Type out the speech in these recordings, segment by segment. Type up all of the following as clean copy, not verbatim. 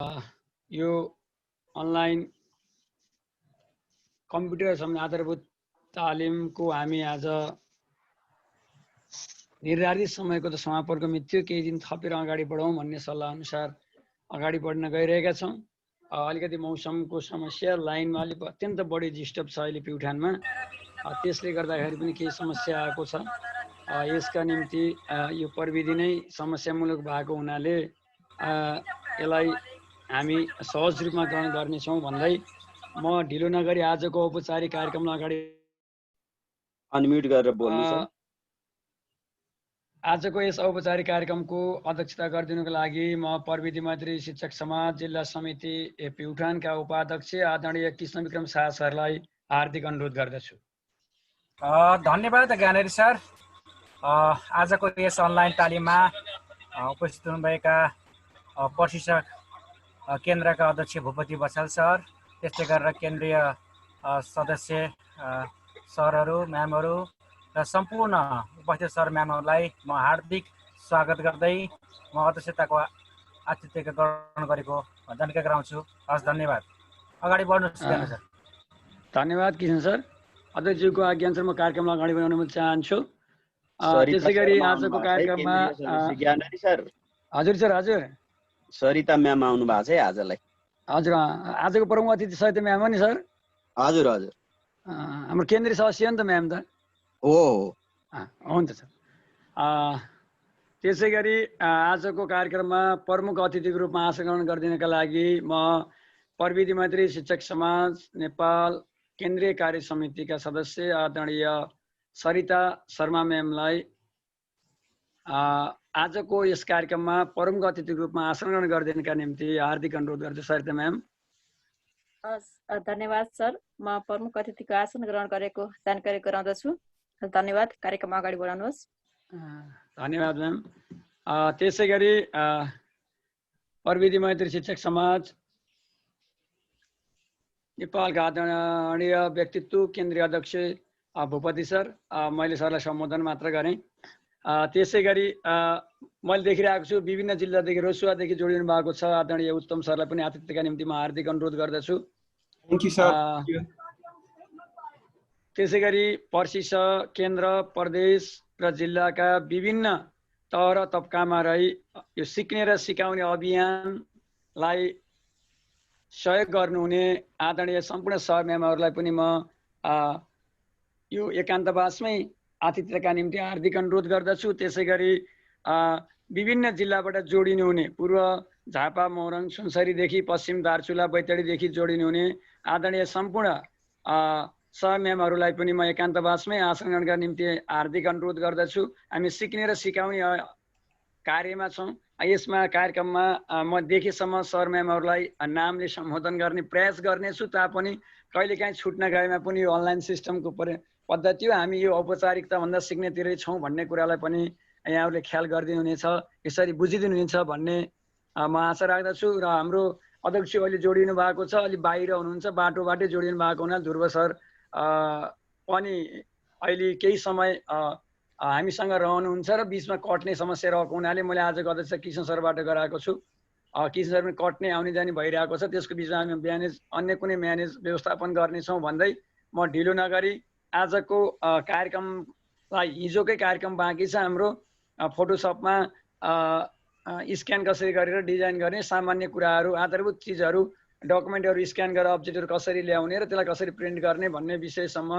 यो online computer सम्बन्धी आधारभूत तालिमको हामी आज निर्धारित समयको त समापनको मिति थियो, केही दिन थपेर अगाडि बढाउँ भन्ने सल्लाह अनुसार अगाडि बढ्न गइरहेका छौँ। अलिकति मौसमको समस्या, लाइनमा अलिक अत्यन्त बढी डिस्टर्ब छ अहिले प्युठानमा, त्यसले गर्दाखेरि पनि केही समस्या आएको छ। यसका निम्ति यो प्रविधि नै समस्यामूलक भएको हुनाले यसलाई हामी सहज रूपमा ग्रहण गर्नेछौँ भन्दै म ढिलो नगरी आजको औपचारिक कार्यक्रमलाई अगाडि अनम्युट गरेर बोल्नु छ। आजको यस औपचारिक कार्यक्रमको अध्यक्षता गरिदिनुको लागि म प्रविधि मैत्री शिक्षक समाज जिल्ला समिति प्युठानका उपाध्यक्ष आदरणीय कृष्णविक्रम शाह सरलाई हार्दिक अनुरोध गर्दछु। धन्यवाद ज्ञानेरी सर। आजको यस अनलाइन तालिममा उपस्थित हुनुभएका प्रशिक्षक केन्द्रका अध्यक्ष भूपति बसाल सर, त्यस्तै गरेर केन्द्रीय सदस्य सरहरू, म्यामहरू र सम्पूर्ण उपस्थित सर म्यामहरूलाई म हार्दिक स्वागत गर्दै म अध्यक्षताको आतिथ्य ग्रहण गरेको जानकारी गराउँछु। हस्, धन्यवाद। अगाडि बढ्नुहोस् ज्ञानेरी सर। धन्यवाद कृष्ण सर। अध्यक्षज्यूको आज्ञाअनुसार म कार्यक्रमलाई अगाडि बढाउन चाहन्छु। त्यसै गरी आजको कार्यक्रममा ज्ञानेरी सर। हजुर सर। हजुर, सरिता म्याम आउनु भएको छ है आजलाई। हजुर, आजको प्रमुख अतिथि सरिता म्याम हो नि सर? हजुर हजुर, हाम्रो केन्द्रीय सदस्य हो नि त म्याम त। हो हुन्छ सर। त्यसै गरी आजको कार्यक्रममा प्रमुख अतिथिको रूपमा आसन ग्रहण गरिदिनका लागि म प्रविधि मैत्री शिक्षक समाज नेपाल केन्द्रीय कार्य समितिका सदस्य आदरणीय सरिता शर्मा म्यामलाई आजको यस कार्यक्रममा प्रमुख अतिथिको रूपमा आसन ग्रहण गरिदिनका निम्ति हार्दिक अनुरोध गर्छु। सरिता म्याम। धन्यवाद सर। म प्रमुख अतिथिको आसन ग्रहण गरेको जानकारी गराउँदछु। धन्यवाद। कार्यक्रम अगाडि बढाउनुहोस्। धन्यवाद म्याम। त्यसै गरी प्रविधि मैत्री शिक्षक समाज नेपालका आदरणीय व्यक्तित्व केन्द्रीय अध्यक्ष भूपति सर, मैले सरलाई सम्बोधन मात्र गरेँ। त्यसै गरी मैले देखिरहेको छु विभिन्न जिल्लादेखि रसुवादेखि जोडिनु भएको छ आदरणीय उत्तम सरलाई पनि आतिथ्यका निम्ति म हार्दिक अनुरोध गर्दछु। त्यसै गरी पर्सिस केन्द्र, प्रदेश र जिल्लाका विभिन्न तह र तब्कामा रही यो सिक्ने र सिकाउने अभियानलाई सहयोग गर्नुहुने आदरणीय सम्पूर्ण सर म्यामहरूलाई पनि म यो एकान्तवासमै आतिथ्यका निम्ति हार्दिक अनुरोध गर्दछु। त्यसै गरी विभिन्न जिल्लाबाट जोडिनु हुने पूर्व झापा, मोरङ, सुनसरीदेखि पश्चिम दार्चुला, बैतडीदेखि जोडिनु हुने आदरणीय सम्पूर्ण सर म्यामहरूलाई पनि म एकान्तवासमै आसन ग्रहण गर्ने निम्ति हार्दिक अनुरोध गर्दछु। हामी सिक्ने र सिकाउने कार्यमा छौँ। यसमा कार्यक्रममा म देखेसम्म सर म्यामहरूलाई नामले सम्बोधन गर्ने प्रयास गर्नेछु, तापनि कहिलेकाहीँ छुट्न गएमा पनि यो अनलाइन सिस्टमको पद्धति हो, हामी यो औपचारिकताभन्दा सिक्नेतिरै छौँ भन्ने कुरालाई पनि यहाँहरूले ख्याल गरिदिनुहुनेछ, यसरी बुझिदिनुहुनेछ भन्ने म आशा राख्दछु। र हाम्रो अध्यक्ष अहिले जोडिनु भएको छ, अलि बाहिर हुनुहुन्छ, बाटोबाटै जोडिनु भएको हुनाले ध्रुव सर पनि अहिले केही समय हामीसँग रहनुहुन्छ र बिचमा कट्ने समस्या रहेको हुनाले मैले आजको अध्यक्ष कृष्ण सरबाट गराएको छु। कृष्ण सर पनि कट्ने आउने जाने भइरहेको छ, त्यसको बिचमा हामी अन्य कुनै म्यानेज व्यवस्थापन गर्नेछौँ भन्दै म ढिलो नगरी आजको कार्यक्रमलाई, हिजोकै कार्यक्रम बाँकी छ हाम्रो, फोटोसपमा स्क्यान कसरी गरेर डिजाइन गर्ने, सामान्य कुराहरू, आधारभूत चिजहरू, डकुमेन्टहरू स्क्यान गरेर अब्जेक्टहरू कसरी ल्याउने र त्यसलाई कसरी प्रिन्ट गर्ने भन्ने विषयसम्म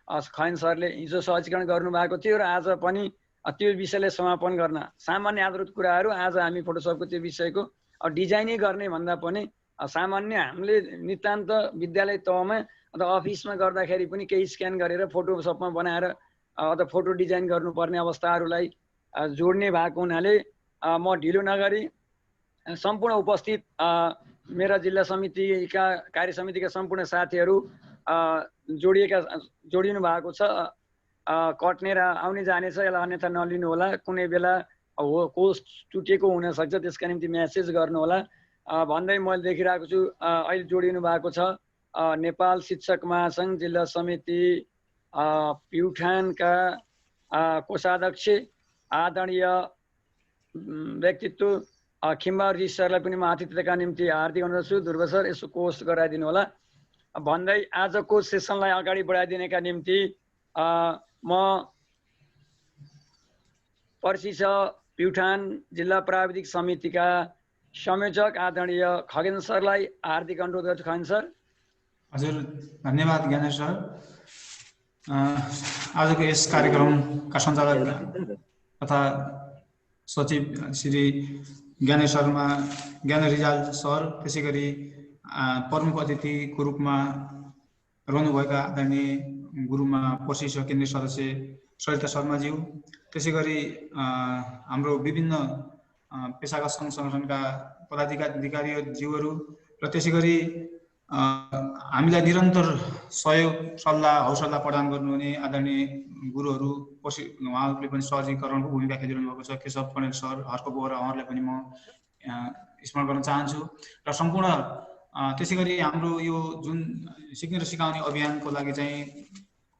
खैन सरले हिजो सहजीकरण गर्नुभएको थियो र आज पनि त्यो विषयलाई समापन गर्न सामान्य आधारभूत कुराहरू आज हामी फोटोसपको त्यो विषयको डिजाइनै गर्ने भन्दा पनि सामान्य हामीले नितान्त विद्यालय तहमा अथवा अफिसमा गर्दाखेरि पनि केही स्क्यान गरेर फोटोसपमा बनाएर अथवा फोटो डिजाइन गर्नुपर्ने अवस्थाहरूलाई जोड्ने भएको हुनाले म ढिलो नगरी सम्पूर्ण उपस्थित मेरा जिल्ला समितिका कार्य समितिका सम्पूर्ण साथीहरू जोडिनु भएको छ, कट्ने र आउने जाने छ, यसलाई अन्यथा नलिनु होला, कुनै बेला कोष टुटेको हुनसक्छ, त्यसका निम्ति म्यासेज गर्नु होला भन्दै मैले देखिरहेको छु। अहिले जोडिनु भएको छ नेपाल शिक्षक महासङ्घ जिल्ला समिति प्युठानका कोषाध्यक्ष आदरणीय व्यक्तित्व खिम्बाजी सरलाई पनि म आतिथ्यका निम्ति हार्दिक अनुरोध छु। ध्रुव सर यसो कोस्ट गराइदिनु होला भन्दै आजको सेसनलाई अगाडि बढाइदिनका निम्ति म पर्सिछ प्युठान जिल्ला प्राविधिक समितिका संयोजक आदरणीय खगेन सरलाई हार्दिक अनुरोध गर्छु। खगेन सर। हजुर, धन्यवाद ज्ञानेश सर। आजको यस कार्यक्रमका सञ्चालक तथा सचिव श्री ज्ञानेश शर्मा, ज्ञान रिजाल सर, त्यसै गरी प्रमुख अतिथिको रूपमा रहनुभएका आदरणीय गुरुमा पर्सिछ केन्द्रीय सदस्य सरिता शर्माज्यू, त्यसै गरी हाम्रो विभिन्न पेसागत सङ्घ सङ्गठनका पदाधिकारीज्यूहरू र त्यसै गरी हामीलाई निरन्तर सहयोग सल्लाह हौसला प्रदान गर्नुहुने आदरणीय गुरुहरू उहाँहरूले पनि सहजीकरणको भूमिका खेलिरहनु भएको छ। केशव कणेल सर, हर्क बोहरा, उहाँहरूलाई पनि म स्मरण गर्न चाहन्छु। र सम्पूर्ण त्यसै गरी हाम्रो यो जुन सिक्ने र सिकाउने अभियानको लागि चाहिँ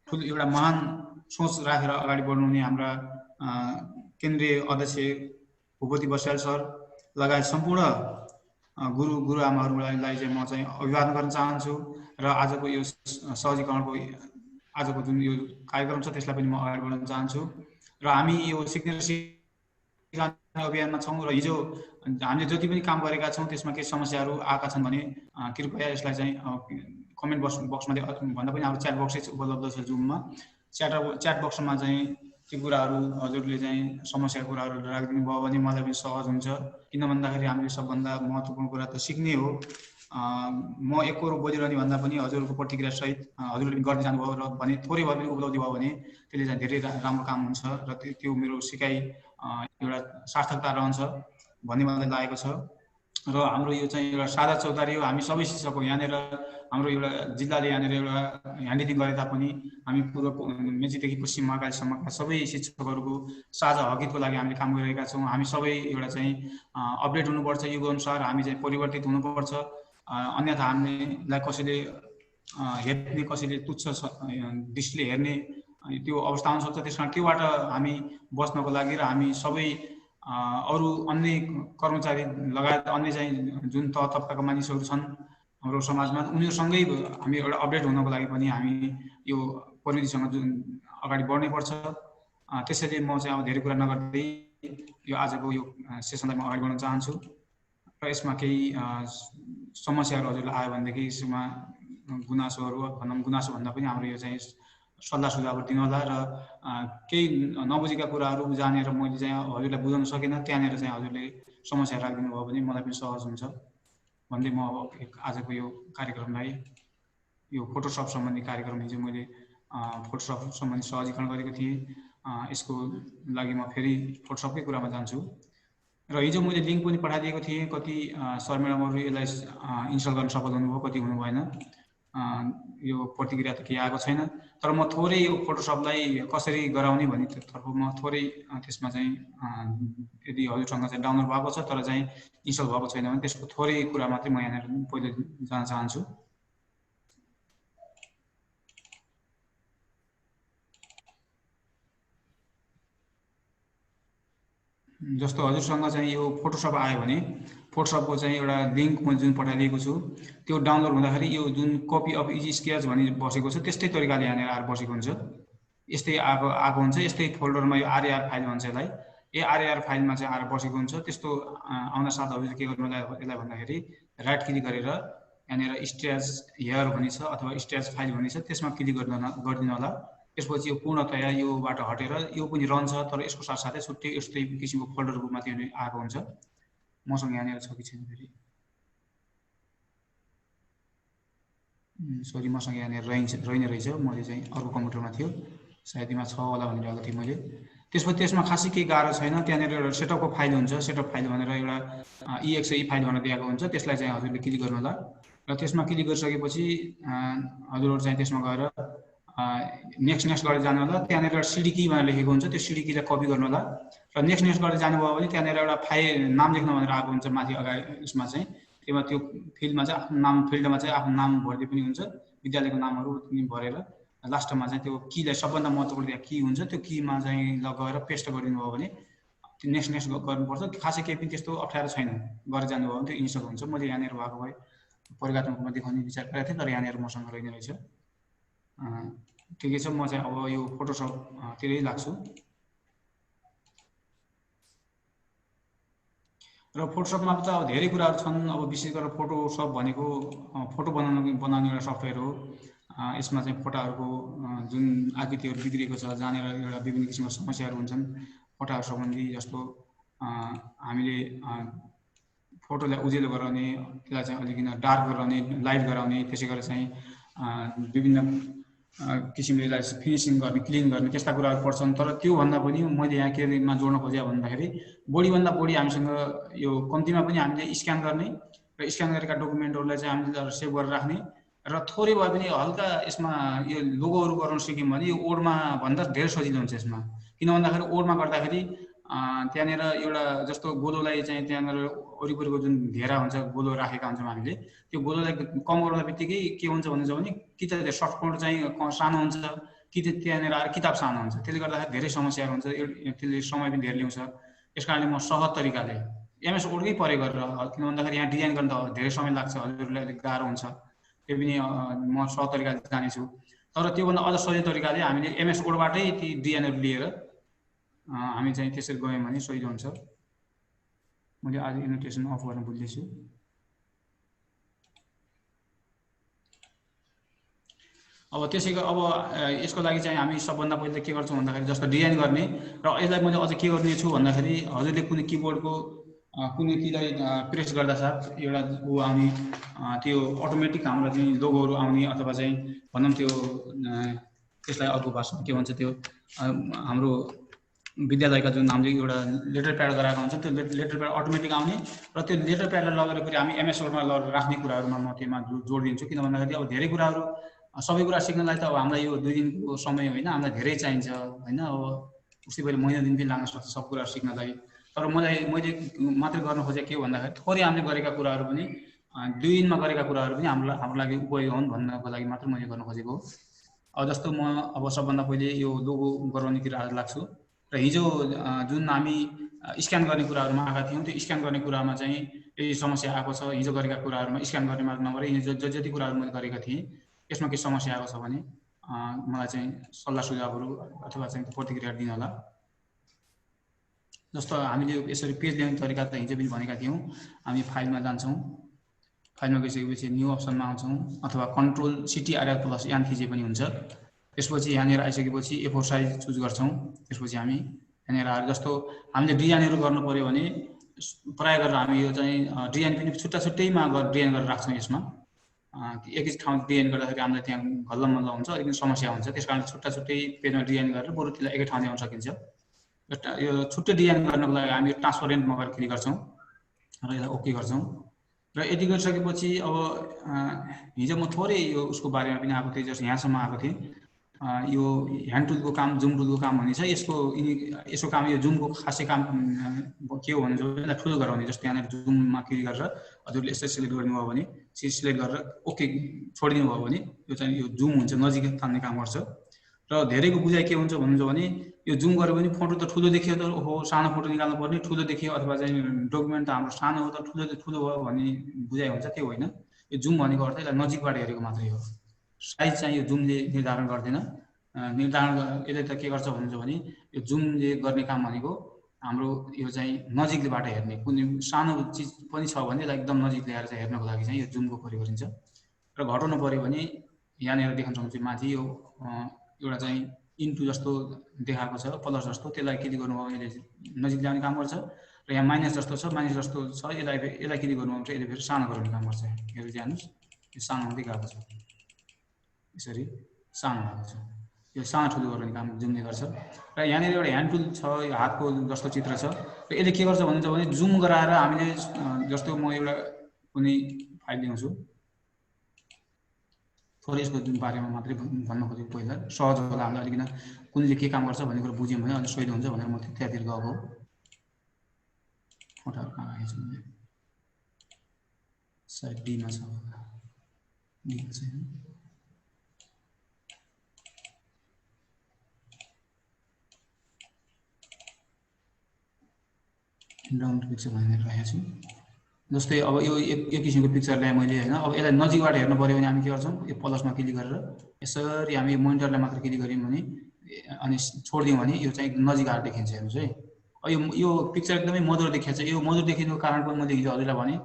ठुलो एउटा महान सोच राखेर अगाडि बढ्नुहुने हाम्रा केन्द्रीय अध्यक्ष भूपति बस्याल सर लगायत सम्पूर्ण गुरुआमाहरूलाई चाहिँ म चाहिँ अभिवादन गर्न चाहन्छु। र आजको यो सहजीकरणको आजको जुन यो कार्यक्रम छ त्यसलाई पनि म अगाडि बढाउन चाहन्छु। र हामी यो सिक्ने र सिकाउने अभियानमा छौँ र हिजो हामीले जति पनि काम गरेका छौँ त्यसमा केही समस्याहरू आएका छन् भने कृपया यसलाई चाहिँ कमेन्ट बक्समा भन्दा पनि हाम्रो च्याट बक्सै उपलब्ध छ जुममा। च्याट बक्समा चाहिँ ती कुराहरू हजुरले चाहिँ समस्याको कुराहरू राखिदिनु भयो भने मलाई पनि सहज हुन्छ। किन भन्दाखेरि हामीले सबभन्दा महत्त्वपूर्ण कुरा त सिक्ने हो। म एक करोड बोलिरहने भन्दा पनि हजुरको प्रतिक्रिया सहित हजुरले पनि गर्दै जानुभयो र भने थोरै भए पनि उपलब्धि भयो भने त्यसले चाहिँ धेरै राम्रो काम हुन्छ र त्यो मेरो सिकाइ एउटा सार्थकता रहन्छ भन्ने मलाई लागेको छ। र हाम्रो यो चाहिँ एउटा साझा चौतारी हो। हामी सबै शिक्षक हो। यहाँनिर हाम्रो एउटा जिल्लाले यहाँनिर एउटा ह्यान्डिलिङ गरे तापनि हामी पूर्व मेचीदेखि पश्चिम महाकालीसम्मका सबै शिक्षकहरूको साझा हकितको लागि हामीले काम गरिरहेका छौँ। हामी सबै एउटा चाहिँ अपडेट हुनुपर्छ, युगअनुसार हामी चाहिँ परिवर्तित हुनुपर्छ। अन्यथा हामीलाई कसैले हेर्ने, कसैले तुच्छ दृष्टिले हेर्ने त्यो अवस्था आउन सक्छ। त्यस कारण त्योबाट हामी बच्नको लागि र हामी सबै अरू अन्य कर्मचारी लगायत अन्य चाहिँ जुन तह तबकाका मानिसहरू छन् हाम्रो समाजमा उनीहरूसँगै हामी एउटा अपडेट हुनको लागि पनि हामी यो प्रविधिसँग जुन अगाडि बढ्नै पर्छ। त्यसैले म चाहिँ अब धेरै कुरा नगर्दै यो आजको यो सेसनलाई म अगाडि बढाउन चाहन्छु। र यसमा केही समस्याहरू हजुरलाई आयो भनेदेखि यसमा गुनासोहरू भनौँ, गुनासो भन्दा पनि हाम्रो यो चाहिँ सल्लाह सुझावहरू दिनु होला। र केही नबुझेका कुराहरू जानेर मैले चाहिँ हजुरलाई बुझाउन सकिनँ त्यहाँनिर चाहिँ हजुरले समस्या राखिदिनु भयो भने मलाई पनि सहज हुन्छ भन्दै म अब आजको यो कार्यक्रमलाई यो फोटोसप सम्बन्धी कार्यक्रम हिजो मैले फोटोसप सम्बन्धी सहजीकरण गरेको थिएँ। यसको लागि म फेरि फोटोसपकै कुरामा जान्छु। र हिजो मैले लिङ्क पनि पठाइदिएको थिएँ। कति सर म्याडमहरू यसलाई इन्स्टल गर्न सफल हुनुभयो, कति हुनु भएन। यो प्रतिक्रिया त केही आएको छैन। तर म थोरै यो फोटोसपलाई कसरी गराउने भन्ने तर्फ म थोरै त्यसमा चाहिँ यदि हजुरसँग चाहिँ डाउनलोड भएको छ तर चाहिँ इन्स्टल भएको छैन भने त्यसको थोरै कुरा मात्रै म यहाँनिर पहिले जान चाहन्छु। जस्तो हजुरसँग चाहिँ यो फोटोसप आयो भने फोटोसपको चाहिँ एउटा लिङ्क म जुन पठाइदिएको छु त्यो डाउनलोड हुँदाखेरि यो जुन कपी अफ इजी स्केच भनी बसेको छ त्यस्तै तरिकाले यहाँनिर आएर बसेको हुन्छ। यस्तै आएको हुन्छ। यस्तै फोल्डरमा यो आरएआर फाइल भन्छ यसलाई। यो आरएआर फाइलमा चाहिँ आएर बसेको हुन्छ। त्यस्तो आउन साथ हजुरले के गर्नु यसलाई भन्दाखेरि राइट क्लिक गरेर यहाँनिर स्टेज हेयर भन्ने छ अथवा स्टेज फाइल भन्ने छ त्यसमा क्लिक गरिदिनु होला। त्यसपछि यो पूर्णतया योबाट हटेर यो पनि रहन्छ तर यसको साथसाथै छुट्टै यस्तै किसिमको फोल्डरको माथि आएको हुन्छ। मसँग यहाँनिर छ कि छैन फेरि सरी मसँग यहाँनिर रहने रहेछ। मैले चाहिँ अर्को कम्प्युटरमा थियो सायद यसमा छ होला भनिरहेको थिएँ मैले। त्यसपछि त्यसमा खासै केही गाह्रो छैन। त्यहाँनिर एउटा सेटअपको फाइल हुन्छ। सेटअप फाइल भनेर एउटा EXE फाइल भनेर दिएको हुन्छ। त्यसलाई चाहिँ हजुरले क्लिक गर्नु होला र त्यसमा क्लिक गरिसकेपछि हजुरहरू चाहिँ त्यसमा गएर नेक्स्ट गरेर जानु होला। त्यहाँनिर एउटा सिडी की भनेर लेखेको हुन्छ। त्यो सिडी कीलाई कपी गर्नु होला र नेक्स्ट गरेर जानुभयो भने त्यहाँनिर एउटा फाइल नाम लेख्न भनेर आएको हुन्छ माथि अगाडि। यसमा चाहिँ त्यसमा त्यो फिल्डमा चाहिँ आफ्नो नाम फिल्डमा चाहिँ आफ्नो नाम भर्दै पनि हुन्छ, विद्यालयको नामहरू पनि भरेर लास्टमा चाहिँ त्यो कीलाई सबभन्दा महत्त्वपूर्ण की हुन्छ त्यो कीमा चाहिँ गएर पेस्ट गरिदिनु भयो भने नेक्स्ट गर्नुपर्छ। खासै केही पनि त्यस्तो अप्ठ्यारो छैन, गरेर जानुभयो भने त्यो इन्स्टल हुन्छ। मैले यहाँनिर भएको भए प्रयोगात्मक रूपमा देखाउने विचार गरेको थिएँ, तर यहाँनिर मसँग रहेन रहेछ। ठिकै छ, म चाहिँ अब यो फोटोसपतिरै लाग्छु। र फोटोसपमा त अब धेरै कुराहरू छन्। अब विशेष गरेर फोटोसप भनेको फोटो बनाउने एउटा सफ्टवेयर हो। यसमा चाहिँ फोटाहरूको जुन आकृतिहरू बिग्रिएको छ, जहाँनिर एउटा विभिन्न किसिमका समस्याहरू हुन्छन् फोटाहरू सम्बन्धी, जस्तो हामीले फोटोलाई उजेलो गराउने, त्यसलाई चाहिँ अलिकति डार्क गराउने, लाइट गराउने, त्यसै गरेर चाहिँ विभिन्न किसिमले यसलाई फिनिसिङ गर्ने, क्लिन गर्ने, त्यस्ता कुराहरू पर्छन्। तर त्योभन्दा पनि मैले यहाँ केमा जोड्न खोजेँ भन्दाखेरि बढीभन्दा बढी हामीसँग यो कम्तीमा पनि हामीले स्क्यान गर्ने र स्क्यान गरेका डकुमेन्टहरूलाई चाहिँ हामीले सेभ गरेर राख्ने र थोरै भए पनि हल्का यसमा यो लोगोहरू गर्न सिक्यौँ भने यो ओडमा भन्दा धेरै सजिलो हुन्छ यसमा। किन भन्दाखेरि ओडमा गर्दाखेरि त्यहाँनिर एउटा जस्तो गोलोलाई चाहिँ त्यहाँनिर वरिपरिको जुन घेरा हुन्छ, गोलो राखेका हुन्छौँ हामीले, त्यो गोलोलाई कम गर्दा बित्तिकै के हुन्छ भने कि त सर्ट कोड चाहिँ सानो हुन्छ, कि त त्यहाँनिर आएर किताब सानो हुन्छ। त्यसले गर्दाखेरि धेरै समस्याहरू हुन्छ, त्यसले समय पनि धेरै ल्याउँछ। यस कारणले म सहज तरिकाले एमएस वर्डकै प्रयोग गरेर, किन भन्दाखेरि यहाँ डिजाइन गर्न त धेरै समय लाग्छ, हजुरहरूलाई अलिक गाह्रो हुन्छ, त्यो पनि म सहज तरिकाले जानेछु। तर त्योभन्दा अझ सजिलो तरिकाले हामीले एमएस वर्डबाटै ती डिजाइनहरू लिएर हामी चाहिँ त्यसरी गयौँ भने सजिलो हुन्छ। मैले आज एनोटेसन अफ गर्न भुल्दैछु। अब त्यसैको अब यसको लागि चाहिँ हामी सबभन्दा पहिले के गर्छौँ भन्दाखेरि जस्तो डिजाइन गर्ने, र यसलाई मैले अझ के गर्नेछु भन्दाखेरि हजुरले कुनै किबोर्डको कुनै किलाई प्रेस गर्दा साथ एउटा ऊ आउने, त्यो अटोमेटिक हाम्रो चाहिँ लोगोहरू आउने, अथवा चाहिँ भनौँ त्यो त्यसलाई अर्को भाषामा के भन्छ, त्यो हाम्रो विद्यालयका जुन हामीले एउटा लेटर प्याड गराएको हुन्छ, त्यो लेटर प्याड अटोमेटिक आउने, र त्यो लेटर प्याडलाई लगेर फेरि हामी एमएस वर्डमा लगेर राख्ने कुराहरूमा म त्यसमा जोडिदिन्छु। किन भन्दाखेरि अब धेरै कुराहरू, सबै कुरा सिक्नलाई त अब हामीलाई यो 2 दिनको समय होइन, हामीलाई धेरै चाहिन्छ होइन। अब उसै गरी महिना दिन पनि लाग्न सक्छ सब कुरा सिक्नलाई। तर मैले मात्रै गर्न खोजेको के हो भन्दाखेरि थोरै हामीले गरेका कुराहरू पनि 2 दिनमा गरेका कुराहरू पनि हाम्रो लागि उपयोग हुन् भन्नको लागि मात्र मैले गर्न खोजेको हो। अब जस्तो म अब सबभन्दा पहिले यो लोगो गराउनेतिर आज लाग्छु। र हिजो जुन हामी स्क्यान गर्ने कुराहरूमा आएका थियौँ, त्यो स्क्यान गर्ने कुरामा चाहिँ यही समस्या आएको छ। हिजो गरेका कुराहरूमा स्क्यान गर्ने मात्र नगरी हिजो जति कुराहरू मैले गरेका थिएँ यसमा के समस्या आएको छ भने मलाई चाहिँ सल्लाह सुझावहरू अथवा चाहिँ प्रतिक्रिया दिन होला। जस्तो हामीले यसरी पेज ल्याउने तरिका त हिजो पनि भनेका थियौँ। हामी फाइलमा जान्छौँ, फाइलमा गइसकेपछि न्यू अप्सनमा आउँछौँ, अथवा कन्ट्रोल CTRL+ यान थिचे पनि हुन्छ। त्यसपछि यहाँनिर आइसकेपछि A4 साइज चुज गर्छौँ। त्यसपछि हामी यहाँनिर आएर जस्तो हामीले डिजाइनहरू गर्नु पर्यो भने प्राय गरेर हामी यो चाहिँ डिजाइन पनि छुट्टा छुट्टैमा डिजाइन गरेर राख्छौँ। यसमा एकै ठाउँ डिजाइन गर्दाखेरि हामीलाई त्यहाँ घल्लमल्ल हुन्छ, अलिकति समस्या हुन्छ। त्यस कारण छुट्टा छुट्टै पेजमा डिजाइन गरेर बरु त्यसलाई एकै ठाउँ ल्याउन सकिन्छ। यो छुट्टै डिजाइन गर्नको लागि हामी ट्रान्सपरेन्टमा गएर क्लिक गर्छौँ र यसलाई ओके गर्छौँ। र यति गरिसकेपछि अब हिजो म थोरै यो उसको बारेमा पनि आएको थिएँ, जस्तो यहाँसम्म आएको थिएँ। यो ह्यान्ड टुलको काम, जुम टुलको काम भन्ने छ। यसको काम, यो जुमको खासै काम के हो भने यसलाई ठुलो गराउने। जस्तो यहाँनिर जुममा क्लिक गरेर हजुरले यसरी सिलेक्ट गर्नुभयो भने सिलेक्ट गरेर ओके छोडिदिनु भयो भने यो चाहिँ यो जुम हुन्छ, नजिक तान्ने काम गर्छ। र धेरैको बुझाइ के हुन्छ भन्नुहुन्छ भने यो जुम गऱ्यो भने फोटो त ठुलो देखियो, त ओहो सानो फोटो निकाल्नु पर्ने, ठुलो देखियो, अथवा चाहिँ डकुमेन्ट त हाम्रो सानो हो त ठुलो भयो भन्ने बुझाइ हुन्छ। त्यो होइन। यो जुम भनेको अर्थ यसलाई नजिकबाट हेरेको मात्रै हो। साइज चाहिँ यो जुमले निर्धारण गर्दैन। यसले त के गर्छ भन्नुहुन्छ भने यो जुमले गर्ने काम भनेको हाम्रो यो चाहिँ नजिकबाट हेर्ने, कुनै सानो चिज पनि छ भने यसलाई एकदम नजिक ल्याएर चाहिँ हेर्नको लागि चाहिँ यो जुमको प्रयोग गरिन्छ। र घटाउनु पर्यो भने यहाँनिर देखाउन सक्छु माथि यो एउटा चाहिँ इन्टु जस्तो देखाएको छ, प्लस जस्तो, त्यसलाई क्लिक गर्नुभयो भने यसले नजिक ल्याउने काम गर्छ। र यहाँ माइनस जस्तो छ, माइनस जस्तो छ, यसलाई क्लिक गर्नुभयो भने यसले फेरि सानो गराउने काम गर्छ। हेर्दै जानुहोस्, यो सानो हुँदै गएको छ, यसरी सानो भएको छ। यो सानो ठुलो गर्ने काम जुमले गर्छ। र यहाँनिर एउटा ह्यान्ड टुल छ, यो हातको जस्तो चित्र छ। र यसले के गर्छ भन्नुहुन्छ भने जुम गराएर हामीले जस्तो म एउटा कुनै फाइल ल्याउँछु, थोरै यसको बारेमा मात्रै भन्न खोजेको पहिला सहज होला हामीलाई, अलिकति कुनले के काम गर्छ भन्ने कुरा बुझ्यौँ भने अलिक सजिलो हुन्छ भनेर म त्यतातिर गएको हो। फोटोहरू कहाँ आएको छ भने सायद डीमा छ, डीमा छैन। डाउनलोड पिक्चर भनेर राखेको छु। जस्तै अब यो एक किसिमको पिक्चर ल्याएँ मैले हैन। अब यसलाई नजिकबाट हेर्नु पर्यो भने हामी के गर्छौँ, यो प्लसमा क्लिक गरेर यसरी हामी मोनिटरलाई मात्र क्लिक गर्यौँ भने अनि छोडिदियौँ भने यो चाहिँ नजिक आएर देखिन्छ। हेर्नुहोस् है, यो पिक्चर एकदमै मधुर देखिन्छ। यो मधुर देखिनुको कारण पनि मैले हिजो हजुरलाई भने,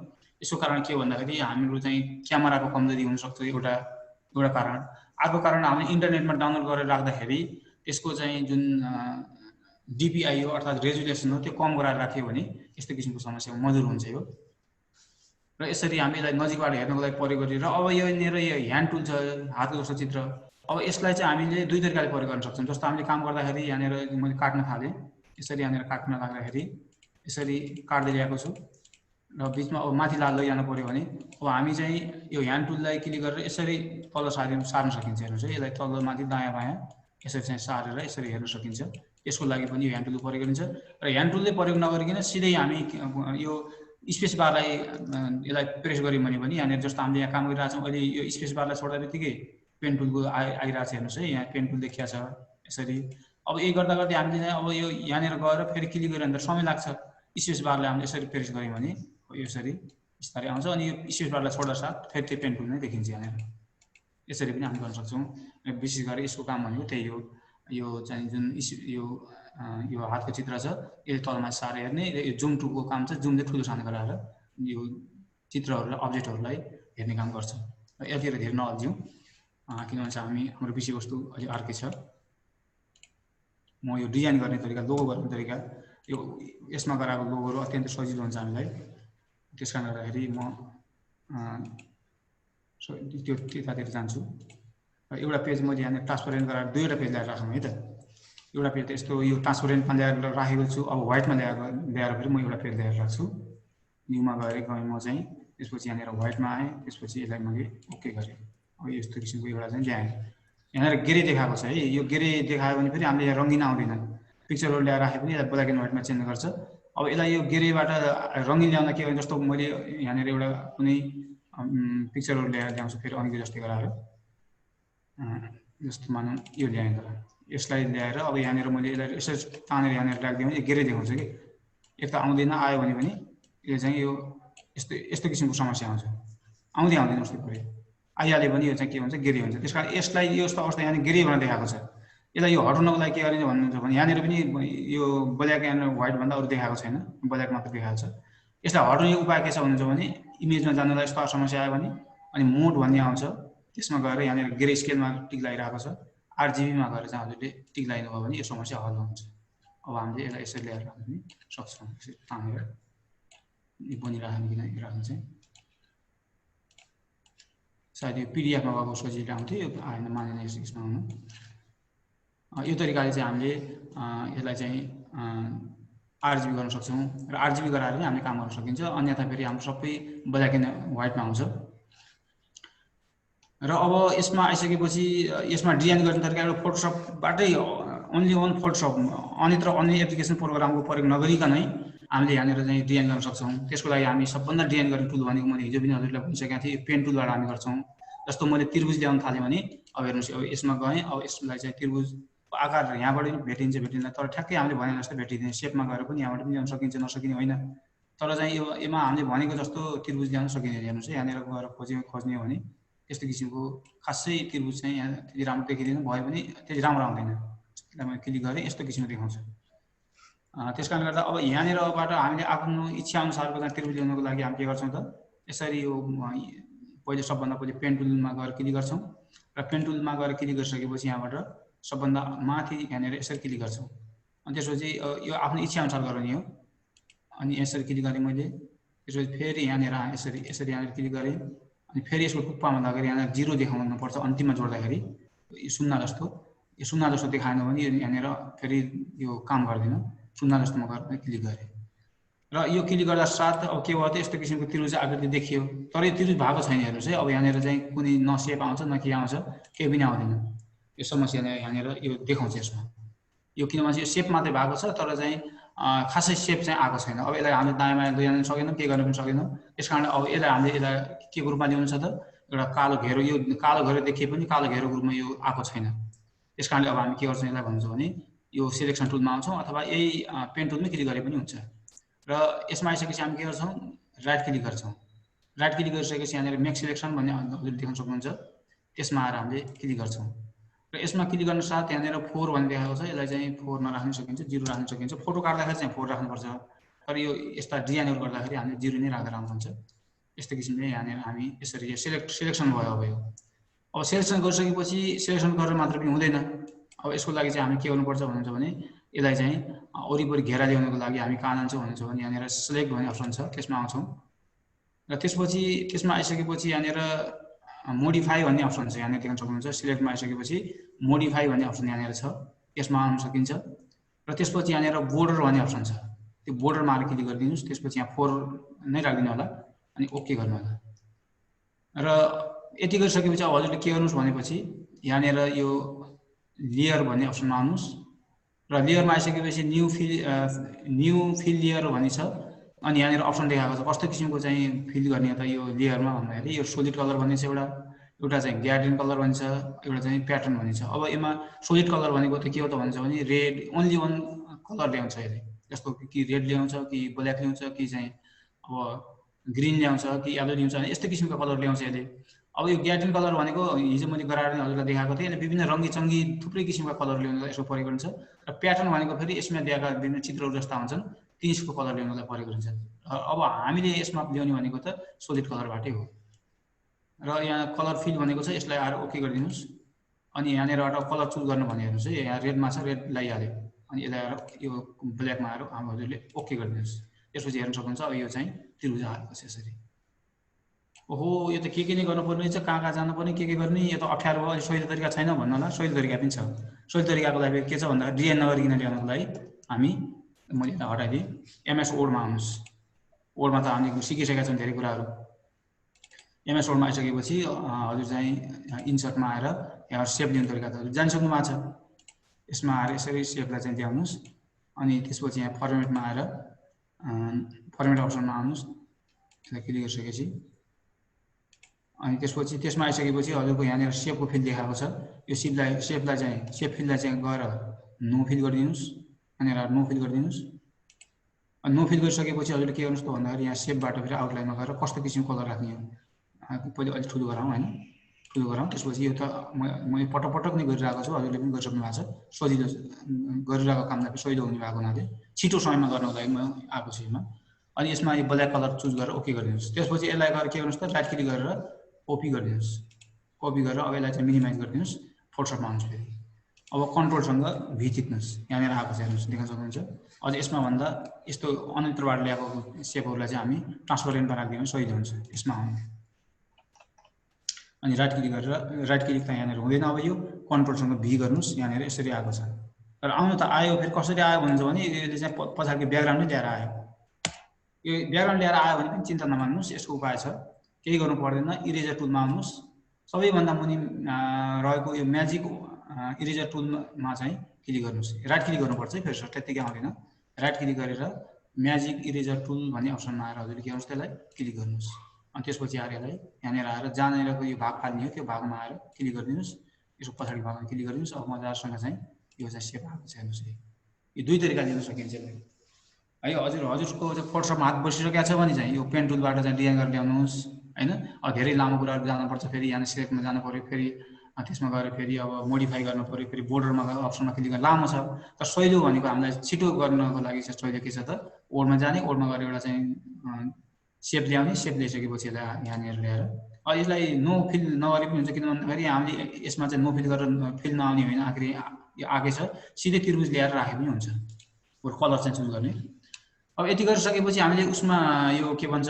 यसको कारण के हो भन्दाखेरि हाम्रो चाहिँ क्यामेराको कमजोरी हुनसक्छ एउटा कारण। अर्को कारण हामीले इन्टरनेटमा डाउनलोड गरेर राख्दाखेरि यसको चाहिँ जुन DPI हो अर्थात् रेजुलेसन हो त्यो कम गराएर राख्यो भने यस्तो किसिमको समस्या मधुर हुन्छ यो। र यसरी हामी यसलाई नजिकबाट हेर्नको लागि प्रयोग गरिएर अब यहाँनिर यो ह्यान्ड टुल छ, हातको जस्तो चित्र। अब यसलाई चाहिँ हामीले दुई तरिकाले प्रयोग गर्न सक्छौँ। जस्तो हामीले काम गर्दाखेरि यहाँनिर मैले काट्न थालेँ, यसरी यहाँनिर काट्न लाग्दाखेरि यसरी काट्दै ल्याएको छु र बिचमा अब माथि लैजानु पर्यो भने अब हामी चाहिँ यो ह्यान्ड टुललाई क्लिक गरेर यसरी तल सार्न सकिन्छ। हेर्नुहोस् है, यसलाई तल माथि दायाँ बायाँ यसरी चाहिँ सारेर यसरी हेर्न सकिन्छ। यसको लागि पनि यो ह्यान्ड टुल प्रयोग गरिन्छ। र ह्यान्ड टुलले प्रयोग नगरिकन सिधै हामी यो स्पेस बारलाई यसलाई प्रेस गर्यौँ भने पनि यहाँनिर जस्तो हामीले यहाँ काम गरिरहेछौँ अहिले यो स्पेस बारलाई छोड्दा बित्तिकै पेन टुलको आइरहेको छ। हेर्नुहोस् है, यहाँ पेन टुल देखिया छ यसरी। अब यही गर्दा गर्दै हामीले चाहिँ अब यो यहाँनिर गएर फेरि क्लिक गरेर अन्त समय लाग्छ। स्पेस बारलाई हामीले यसरी प्रेस गर्यौँ भने यसरी बिस्तारै आउँछ अनि यो स्पेस बारलाई छोड्दा साथ फेरि त्यो पेन टुल नै देखिन्छ यहाँनिर। यसरी पनि हामी गर्न सक्छौँ। विशेष गरी यसको काम भनेको त्यही हो। यो चाहिँ जुन यो हातको चित्र छ यसले तलमा सारेर हेर्ने, यो जुम टुलको काम छ, जुमले ठुलो सानो गराएर यो चित्रहरूलाई अब्जेक्टहरूलाई हेर्ने काम गर्छ। र यतिखेर धेरै नअल्झ्यौँ किनभने हाम्रो विषयवस्तु अलि अर्कै छ। म यो डिजाइन गर्ने तरिका, लोगो गर्ने तरिका, यो यसमा गराएको लोगोहरू अत्यन्तै सजिलो हुन्छ हामीलाई। त्यस कारणले गर्दाखेरि म त्यो त्यतातिर जान्छु। र एउटा पेज मैले यहाँनिर ट्रान्सपरेन्ट गराएर दुईवटा पेज ल्याएर राखौँ है त। एउटा पेज त यस्तो यो ट्रान्सपरेन्टमा ल्याएर राखेको छु। अब व्हाइटमा ल्याएर फेरि म एउटा पेज ल्याएर राख्छु। न्यूमा गएँ म चाहिँ, त्यसपछि यहाँनिर व्हाइटमा आएँ, त्यसपछि यसलाई मैले ओके गरेँ। अब यस्तो किसिमको एउटा चाहिँ ल्याएँ। यहाँनिर गेरे देखाएको छ है, यो गेरे देखायो भने फेरि हामीले यहाँ रङ्गिन आउँदैन। पिक्चरहरू ल्याएर राखे पनि यसलाई ब्ल्याक एन्ड व्हाइटमा चेन्ज गर्छ। अब यसलाई यो गेरेबाट रङ्गिन ल्याउँदा के भने जस्तो मैले यहाँनिर एउटा कुनै पिक्चरहरू ल्याउँछु फेरि अघिको जस्तै गराएर, जस्तो मानौँ यो ल्याएँ त, यसलाई ल्याएर अब यहाँनिर मैले यसलाई यसरी तानेर यहाँनिर राखिदिएँ भने गेरे देखाउँछ कि। एक त आउँदैन, आयो भने पनि यो चाहिँ यो यस्तो किसिमको समस्या आउँछ। आउँदैन जस्तो पऱ्यो, आइहाल्यो भने यो चाहिँ के हुन्छ, गेरे हुन्छ। त्यस कारण यसलाई यस्तो अवस्था यहाँनिर गेरे भनेर देखाएको छ। यसलाई यो हटाउनको लागि के गरिन्छ भन्नुहुन्छ भने यहाँनिर पनि यो ब्ल्याक एन्ड व्हाइटभन्दा अरू देखाएको छैन, ब्ल्याक मात्र देखाएको छ। यसलाई हटाउने उपाय के छ भन्नुहुन्छ भने इमेजमा जानुलाई यस्तो समस्या आयो भने अनि मोड भन्ने आउँछ, त्यसमा गएर यहाँनिर ग्रे स्केलमा टिक लगाइरहेको छ, RGBमा गएर चाहिँ हजुरले टिक लगाइनु भयो भने यो समस्या हल हुन्छ। अब हामीले यसलाई यसरी ल्याएर राख्न पनि सक्छौँ। यसरी तानेर बनिराख्ने किन राख्नु चाहिँ सायद यो PDF मा गएको सजिलो आउँथ्यो, यो आएन, मानेन यसमा आउनु। यो तरिकाले चाहिँ हामीले यसलाई चाहिँ RGB गर्न सक्छौँ र RGB गराएर पनि हामीले काम गर्न सकिन्छ। अन्यथा फेरि हाम्रो सबै ब्ल्याक एन्ड व्हाइटमा आउँछ। र अब यसमा आइसकेपछि यसमा डिजाइन गर्ने तरिका एउटा फोटोसपबाटै ओन्ली अन फोटोसप, अन्यत्र अन्य एप्लिकेसन प्रोग्रामको प्रयोग नगरिकनै हामीले यहाँनिर चाहिँ डिजाइन गर्न सक्छौँ। त्यसको लागि हामी सबभन्दा डिजाइन गर्ने टुल भनेको मैले हिजो पनि हजुरलाई भनिसकेको थिएँ, पेन टुलबाट हामी गर्छौँ। जस्तो मैले त्रिभुज ल्याउन थालेँ भने अब हेर्नुहोस्, अब यसमा गएँ, अब यसलाई चाहिँ त्रिभुज आकार यहाँबाट पनि भेटिन्छ, तर ठ्याक्कै हामीले भने जस्तो भेटिँदैन। सेपमा गएर पनि यहाँबाट पनि ल्याउन सकिन्छ, नसकिने होइन। तर चाहिँ यसमा हामीले भनेको जस्तो त्रिभुज ल्याउन सकिँदैन। हेर्नुहोस् है, यहाँनिर गएर खोज्ने हो भने यस्तो किसिमको खासै त्रिभुज चाहिँ यहाँ त्यति राम्रो देखिँदैन, भयो भने त्यति राम्रो आउँदैन। मैले क्लिक गरेँ, यस्तो किसिमको देखाउँछ। त्यस कारणले गर्दा अब यहाँनिरबाट हामीले आफ्नो इच्छा अनुसारको चाहिँ त्रिभुज ल्याउनको लागि हामी के गर्छौँ त, यसरी यो पहिले सबभन्दा पहिले पेन टुलमा गएर क्लिक गर्छौँ र पेन टुलमा गएर क्लिक गरिसकेपछि यहाँबाट सबभन्दा माथि यहाँनिर यसरी क्लिक गर्छौँ। अनि त्यसपछि यो आफ्नो इच्छा अनुसार गर्ने हो। अनि यसरी क्लिक गरेँ मैले, त्यसपछि फेरि यहाँनिर यसरी यहाँनिर क्लिक गरेँ अनि फेरि यसको टुप्पामा लगेर यहाँनिर 0 देखाउनु पर्छ। अन्तिममा जोड्दाखेरि यो शून्य जस्तो देखाएन भने यहाँनिर फेरि यो काम गर्दैन। शून्य जस्तोमा गएर क्लिक गरेँ र यो क्लिक गर्दा साथ अब के भयो त, यस्तो किसिमको त्रिभुज आकृति देखियो। तर यो त्रिभुज भएको छैन। हेर्नुहोस् है, अब यहाँनिर चाहिँ कुनै न सेप आउँछ न के आउँछ, केही पनि आउँदैन। यो समस्या यहाँनिर यो देखाउँछ यसमा। यो किनभने यो सेप मात्रै भएको छ, तर चाहिँ खासै सेप चाहिँ आएको छैन। अब यसलाई हामीले दायाँ बायाँ ल्याउन सकेनौँ, के गर्न पनि सकेनौँ। त्यस कारण अब यसलाई हामीले यसलाई के रूपमा ल्याउनु छ त, एउटा कालो घेरो, यो कालो घेरो देखिए पनि कालो घेरो रूपमा यो आएको छैन। त्यस कारणले अब हामी के गर्छौँ, यसलाई भन्छौँ भने यो सिलेक्सन टुलमा आउँछौँ अथवा यही पेन टुलमै क्लिक गरे पनि हुन्छ। र यसमा आइसकेपछि हामी के गर्छौँ राइट क्लिक गर्छौँ राइट क्लिक गरिसकेपछि यहाँनिर मेक सिलेक्सन भन्ने हजुरले देख्न सक्नुहुन्छ त्यसमा आएर हामीले क्लिक गर्छौँ र यसमा क्लिक गर्न साथ यहाँनिर 4 भन्ने देखाएको छ यसलाई चाहिँ 4 नराख्न सकिन्छ 0 राख्न सकिन्छ फोटो काट्दाखेरि चाहिँ 4 राख्नुपर्छ तर यो यस्ता डिजाइनहरू गर्दाखेरि हामीले 0 नै राखेर आउँछ यस्तो किसिमले यहाँनिर हामी यसरी सिलेक्सन भयो अब सिलेक्सन गरिसकेपछि सिलेक्सन गरेर मात्र पनि हुँदैन अब यसको लागि चाहिँ हामी के गर्नुपर्छ भन्नुहुन्छ भने यसलाई चाहिँ वरिपरि घेरा ल्याउनको लागि हामी कहाँ जान्छौँ भन्नुहुन्छ भने यहाँनिर सिलेक्ट भन्ने अप्सन छ त्यसमा आउँछौँ र त्यसपछि त्यसमा आइसकेपछि यहाँनिर मोडिफाई भन्ने अप्सन छ यहाँनिर देख्न सक्नुहुन्छ सिलेक्टमा आइसकेपछि मोडिफाई भन्ने अप्सन यहाँनिर छ यसमा आउन सकिन्छ र त्यसपछि यहाँनिर बोर्डर भन्ने अप्सन छ त्यो बोर्डरमा आएर क्लिक गरिदिनुहोस् त्यसपछि यहाँ 4 नै राखिदिनु होला अनि ओके गर्नु होला र यति गरिसकेपछि अब हजुरले के गर्नुहोस् भनेपछि यहाँनिर यो लेयर भन्ने अप्सनमा आउनुहोस् र लेयरमा आइसकेपछि न्यू फिल लेयर भन्ने छ अनि यहाँनिर अप्सन देखाएको छ कस्तो किसिमको चाहिँ फिल गर्ने त यो लेयरमा भन्दाखेरि यो सोलिड कलर भन्ने छ एउटा चाहिँ ग्याड्रिन कलर भन्छ एउटा चाहिँ प्याटर्न भन्ने छ अब यसमा सोलिड कलर भनेको त के हो त भन्छ भने रेड ओन्ली वान कलर ल्याउँछ यसले जस्तो कि रेड ल्याउँछ कि ब्ल्याक ल्याउँछ कि चाहिँ अब ग्रिन ल्याउँछ कि येलो ल्याउँछ अनि यस्तो किसिमको कलर ल्याउँछ यसले अब यो ग्याड्रिन कलर भनेको हिजो मैले गराएर हजुरलाई देखाएको थिएँ यसले विभिन्न रङ्गी चङ्गी थुप्रै किसिमका कलर ल्याउनलाई यसको प्रयोग हुन्छ र प्याटर्न भनेको फेरि यसमा दिएका विभिन्न चित्रहरू जस्ता हुन्छन् त्यसको कलर ल्याउनलाई प्रयोग हुन्छ अब हामीले यसमा ल्याउने भनेको त सोलिड कलरबाटै हो र यहाँ कलर फिल भनेको छ यसलाई आएर ओके गरिदिनुहोस् अनि यहाँनिरबाट कलर चुज गर्नु भने हेर्नुहोस् है यहाँ रेडमा छ रेड लगाइहाल्यो अनि यसलाई आएर यो ब्ल्याकमा आएर हजुरले ओके गरिदिनुहोस् त्यसपछि हेर्न सक्नुहुन्छ अब यो चाहिँ त्रिभुज आएको छ यसरी ओहो यो त के नै गर्नुपर्ने छ कहाँ जानुपर्ने के गर्ने यो त अप्ठ्यारो भयो सही तरिका छैन भन्नु होला सही तरिका पनि छ सही तरिकाको लागि के छ भन्दा डिजाइन नगरिकन ल्याउनको लागि हामी मैले हटाइदिएँ एमएस वर्डमा आउनुहोस् वर्डमा त हामीले सिकिसकेका छौँ धेरै कुराहरू एमएस वर्डमा आइसकेपछि हजुर चाहिँ इन्सर्टमा आएर यहाँ सेप दिने तरिका त जानिसक्नु भएको छ यसमा आएर यसरी सेपलाई चाहिँ ल्याउनुहोस् अनि त्यसपछि यहाँ फर्मेटमा आएर फर्मेट अप्सनमा आउनुहोस् त्यसलाई क्लिक गरिसकेपछि अनि त्यसपछि त्यसमा आइसकेपछि हजुरको यहाँनिर सेपको फिल देखाएको छ यो सेपलाई चाहिँ सेप फिललाई चाहिँ गएर नो फिल गरिदिनुहोस् अनि नो फिल गरिदिनुहोस् अनि नो फिल गरिसकेपछि हजुरले के गर्नुहोस् त भन्दाखेरि यहाँ सेपबाट फेरि आउटलाइनमा गएर कस्तो किसिमको कलर राख्ने हो पहिले अलिक ठुलो गराउँ होइन ठुलो गराउँ त्यसपछि यो त मैले पटक नै गरिरहेको छु हजुरले पनि गरिसक्नु भएको छ सजिलो गरिरहेको कामलाई पनि सजिलो हुने भएको हुनाले छिटो समयमा गर्नको लागि म आएको छु यसमा अनि यसमा यो ब्ल्याक कलर चुज गरेर ओके गरिदिनुहोस् त्यसपछि यसलाई गएर के गर्नुहोस् त राइट क्लिक गरेर कपी गरिदिनुहोस् कपी गरेर अब यसलाई चाहिँ मिनिमाइज गरिदिनुहोस् फोटोसपमा आउनुहोस् फेरि अब कन्ट्रोलसँग भी थिच्नुहोस् यहाँनिर आएको छ हेर्नुहोस् देख्न सक्नुहुन्छ अझ यसमा भन्दा यस्तो अन्यत्रबाट ल्याएको सेपहरूलाई चाहिँ हामी ट्रान्सपरेन्टमा राखिदिनु सजिलो हुन्छ यसमा आउनु अनि राइट क्लिक त यहाँनिर हुँदैन अब यो कन्ट्रोलसँग भी गर्नुहोस् यहाँनिर यसरी आएको छ तर आउनु त आयो फेरि कसरी आयो भन्छ भने यसले चाहिँ पछाडिको ब्याकग्राउन्ड नै ल्याएर आयो यो ब्याकग्राउन्ड ल्याएर आयो भने पनि चिन्ता नमान्नुहोस् यसको उपाय छ केही गर्नु पर्दैन इरेजर टुलमा आउनुहोस् सबैभन्दा मुनि रहेको यो म्याजिक इरेजर टुलमा चाहिँ क्लिक गर्नुहोस् राइट क्लिक गर्नुपर्छ है फेरि त्यत्तिकै आउँदैन राइट क्लिक गरेर म्याजिक इरेजर टुल भन्ने अप्सनमा आएर हजुरले के गर्नुहोस् त्यसलाई क्लिक गर्नुहोस् अनि त्यसपछि आएर यसलाई यहाँनिर आएर जहाँनिरको यो भाग फाल्ने हो त्यो भागमा आएर क्लिक गरिदिनुहोस् यसको पछाडि भागमा क्लिक गरिदिनुहोस् अब मजासँग चाहिँ यो चाहिँ सेप आएको छ हेर्नुहोस् यो दुई तरिकाले लिन सकिन्छ यसलाई है हजुरको चाहिँ फोटोसपमा हात बसिसकेको छ भने चाहिँ यो पेन टुलबाट चाहिँ डिजाइन गरेर ल्याउनुहोस् होइन अब धेरै लामो कुराहरू जानुपर्छ फेरि यहाँ सिलेक्टमा जानु पऱ्यो फेरि त्यसमा गएर फेरि अब मोडिफाई गर्नु पऱ्यो फेरि बोर्डरमा गएर अप्सनमा क्लिक गर्न लामो छ तर सजिलो भनेको हामीलाई छिटो गर्नको लागि चाहिँ सजिलो के छ त ओडमा जाने ओडमा गएर एउटा चाहिँ सेप ल्याउने सेप ल्याइसकेपछि यसलाई यहाँनिर ल्याएर अब यसलाई नो फिल नगरे पनि हुन्छ किन भन्दाखेरि हामीले यसमा चाहिँ नो फिल गरेर फिल नआउने होइन आखिर यो आगे छ सिधै त्रिभुज ल्याएर राखे पनि हुन्छ कलर चाहिँ चुज गर्ने अब यति गरिसकेपछि हामीले उसमा यो के भन्छ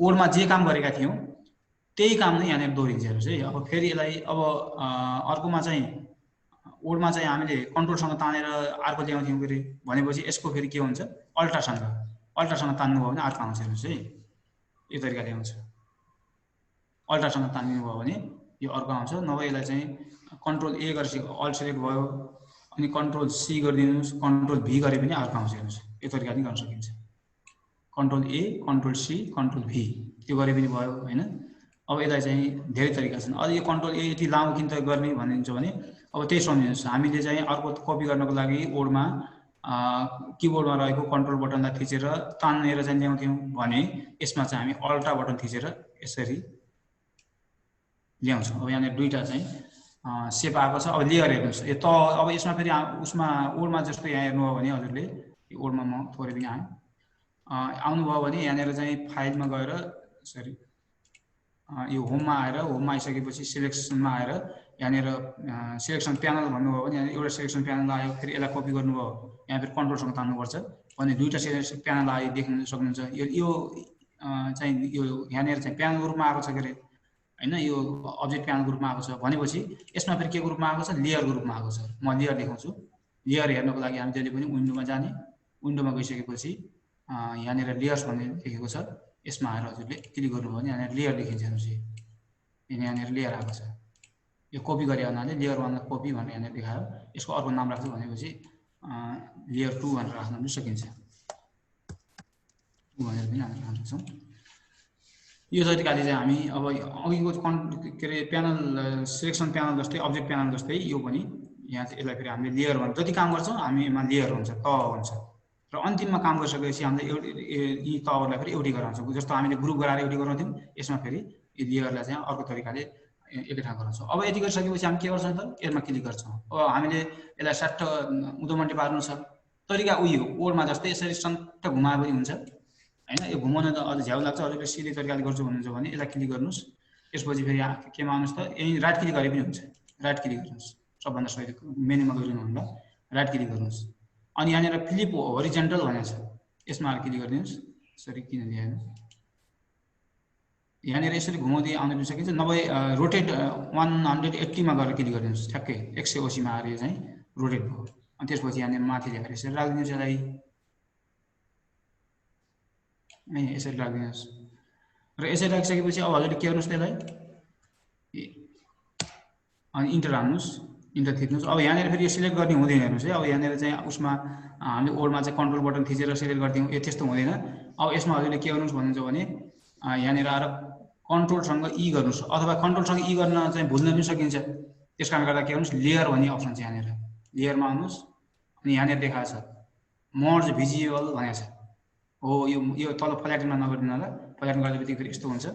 ओडमा जे काम गरेका थियौँ त्यही काम नै यहाँनिर दोहोरिन्छ हेर्नुहोस् है अब फेरि यसलाई अब अर्कोमा चाहिँ ओडमा चाहिँ हामीले कन्ट्रोलसँग तानेर अर्को ल्याउँथ्यौँ फेरि भनेपछि यसको फेरि के हुन्छ अल्ट्रासँग तान्नुभयो भने अर्को आउँछ हेर्नुहोस् है यो तरिकाले आउँछ अल्ट्रासँग तान्नु भयो भने यो अर्को आउँछ नभए यसलाई चाहिँ कन्ट्रोल ए गरेपछि अल सिलेक्ट भयो अनि कन्ट्रोल सी गरिदिनुहोस् कन्ट्रोल भी गरे पनि अर्को आउँछ हेर्नुहोस् यो तरिकाले गर्न सकिन्छ control A control C control V त्यो गरे पनि भयो होइन अब यसलाई चाहिँ धेरै तरिका छन् अझ यो कन्ट्रोल ए यति लामो किन त गर्ने भनिन्छ भने अब त्यही सम्झिनुहोस् हामीले चाहिँ अर्को कपी गर्नको लागि ओडमा किबोर्डमा रहेको कन्ट्रोल बटनलाई थिचेर तानेर चाहिँ ल्याउँथ्यौँ भने यसमा चाहिँ हामी अल्टा बटन थिचेर यसरी ल्याउँछौँ। अब यहाँनिर दुईटा चाहिँ सेप आएको छ। अब लेयर हेर्नुहोस् यो त अब यसमा फेरि उसमा ओडमा जस्तो यहाँ हेर्नुभयो भने हजुरले यो ओडमा म थोरै पनि आउनुभयो भने यहाँनिर चाहिँ फाइलमा गएर सरी यो होममा आएर होममा आइसकेपछि सिलेक्सनमा आएर यहाँनिर सिलेक्सन प्यानल भन्नुभयो भने यहाँ एउटा सिलेक्सन प्यानल आयो, फेरि यसलाई कपी गर्नुभयो यहाँ फेरि कन्ट्रोलसँग तान्नुपर्छ भने दुईटा सिलेक्सन प्यानल आयो देख्न सक्नुहुन्छ। यो चाहिँ यो यहाँनिर चाहिँ प्यानलको रूपमा आएको छ के अरे हैन, यो अब्जेक्ट प्यानलको रूपमा आएको छ भनेपछि यसमा फेरि के को रूपमा आएको छ, लेयरको रूपमा आएको छ। म लेयर देखाउँछु। लेयर हेर्नको लागि हामी जहिले पनि विन्डोमा जाने, विन्डोमा गइसकेपछि यहाँनिर लेयर्स भन्ने लेखेको छ, यसमा आएर हजुरले क्लिक गर्नुभयो भने यहाँनिर लेयर देखिन्छ। हेर्नुहोस् यहाँनिर लेयर आएको छ। यो कपी गरे हुनाले लेयर 1 कपी भनेर यहाँनिर देखायो। यसको अर्को नाम राख्छु भनेपछि लेयर 2 भनेर राख्न पनि सकिन्छ, भनेर पनि हामी राख्न सक्छौँ। यो तरिकाले चाहिँ हामी अब अघिको के अरे प्यानल सिलेक्सन प्यानल जस्तै अब्जेक्ट प्यानल जस्तै यो पनि यहाँ चाहिँ यसलाई फेरि हामीले लेयर भन्छ। जति काम गर्छौँ हामी यसमा लेयर हुन्छ, तह हुन्छ र अन्तिममा काम गरिसकेपछि हामीले यी तहहरूलाई फेरि एउटै गराउँछौँ। जस्तो हामीले ग्रुप गराएर एउटै गराउँथ्यौँ, यसमा फेरि यो लेयरलाई चाहिँ अर्को तरिकाले एकै ठाउँ गराउँछौँ। अब यति गरिसकेपछि हामी के गर्छौँ त यसमा क्लिक गर्छौँ। अब हामीले यसलाई सट्ट उदोमन्टी पार्नु छ तरिका उही हो, ओडमा जस्तै यसरी सट्ट घुमाए पनि हुन्छ हैन। यो घुमाउन त अझ झ्याउ लाग्छ, हजुरले सिधै तरिकाले गर्छु भन्नुहुन्छ भने यसलाई क्लिक गर्नुहोस्। त्यसपछि फेरि केमा आउनुहोस् त यही राइट क्लिक गरे पनि हुन्छ। राइट क्लिक गर्नुहोस्, सबभन्दा सजिलो मेनुमा गइरहनु भन्दा राइट क्लिक गर्नुहोस्। अनि यहाँनिर फ्लिप होरिजेन्टल भनेको छ, यसमा क्लिक गरिदिनुहोस्। सरी किन ल्याएन, यहाँनिर यसरी घुमाउँदै आउन पनि सकिन्छ, नभए रोटेट 180 मा गएर क्लिक गरिदिनुहोस्। ठ्याक्कै 180 मा आएर यो चाहिँ रोटेट भयो। अनि त्यसपछि यहाँनिर माथि ल्याएर यसरी राखिदिनुहोस्। यसलाई यसरी राखिदिनुहोस् र यसरी राखिसकेपछि अब हजुरले के गर्नुहोस् त्यसलाई अनि इन्टर हान्नुहोस्, इन्टर थिच्नुहोस्। अब यहाँनिर फेरि यो सिलेक्ट गर्ने हुँदैन। हेर्नुहोस् है, अब यहाँनिर चाहिँ उसमा हामीले ओडमा चाहिँ कन्ट्रोल बटन थिचेर सिलेक्ट गर्थ्यौँ, यो त्यस्तो हुँदैन। अब यसमा हजुरले के गर्नुहोस् भन्नुहुन्छ भने यहाँनिर आएर कन्ट्रोलसँग ई गर्नुहोस्, अथवा कन्ट्रोलसँग ई गर्न चाहिँ भुल्न पनि सकिन्छ। त्यस कारणले गर्दा के गर्नुहोस् लेयर भन्ने अप्सन छ, यहाँनिर लेयरमा आउनुहोस्। अनि यहाँनिर देखाएको छ मर्ज भिजिबल भनेको छ हो। यो तल फ्ल्याटनमा नगरिदिनु होला, फ्ल्याटमा गर्दा बित्तिकै फेरि यस्तो हुन्छ,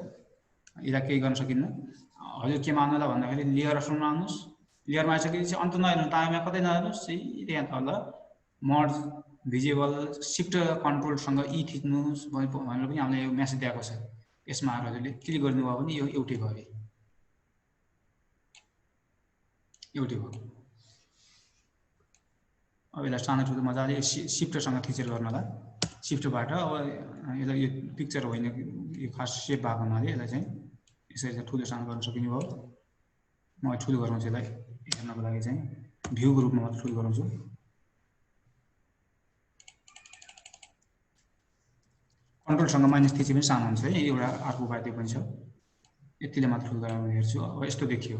यसलाई केही गर्न सकिन्न। हजुर केमा आउनु होला भन्दाखेरि लेयर अप्सनमा आउनुहोस्। लेयरमा आइसकेपछि अन्त नहेर्नु, दायाँमा कतै नहेर्नुहोस्, सिधै यहाँ तल मर्ज भिजिबल सिफ्ट कन्ट्रोलसँग ई थिच्नुहोस् भनेर पनि हामीले यो मेसेज दिएको छ। यसमा आएर हजुरले क्लिक गर्नुभयो भने यो एउटै भयो, एउटै भयो। अब यसलाई सानो ठुलो मजाले सिफ्टसँग थिचेर गर्नु होला। सिफ्टबाट अब यसलाई यो पिक्चर होइन, यो खास सेप भएको हुनाले यसलाई चाहिँ यसरी चाहिँ ठुलो सानो गर्न सकिने भयो। म ठुलो गराउँछु, यसलाई हेर्नको लागि चाहिँ भ्यूको रूपमा मात्र ठुलो गराउँछु। कन्ट्रोलसँग माइनस थिचे पनि सानो हुन्छ है, एउटा अर्को उपाय त्यो पनि छ। यतिले मात्र ठुलो गराएर हेर्छु। अब यस्तो देखियो।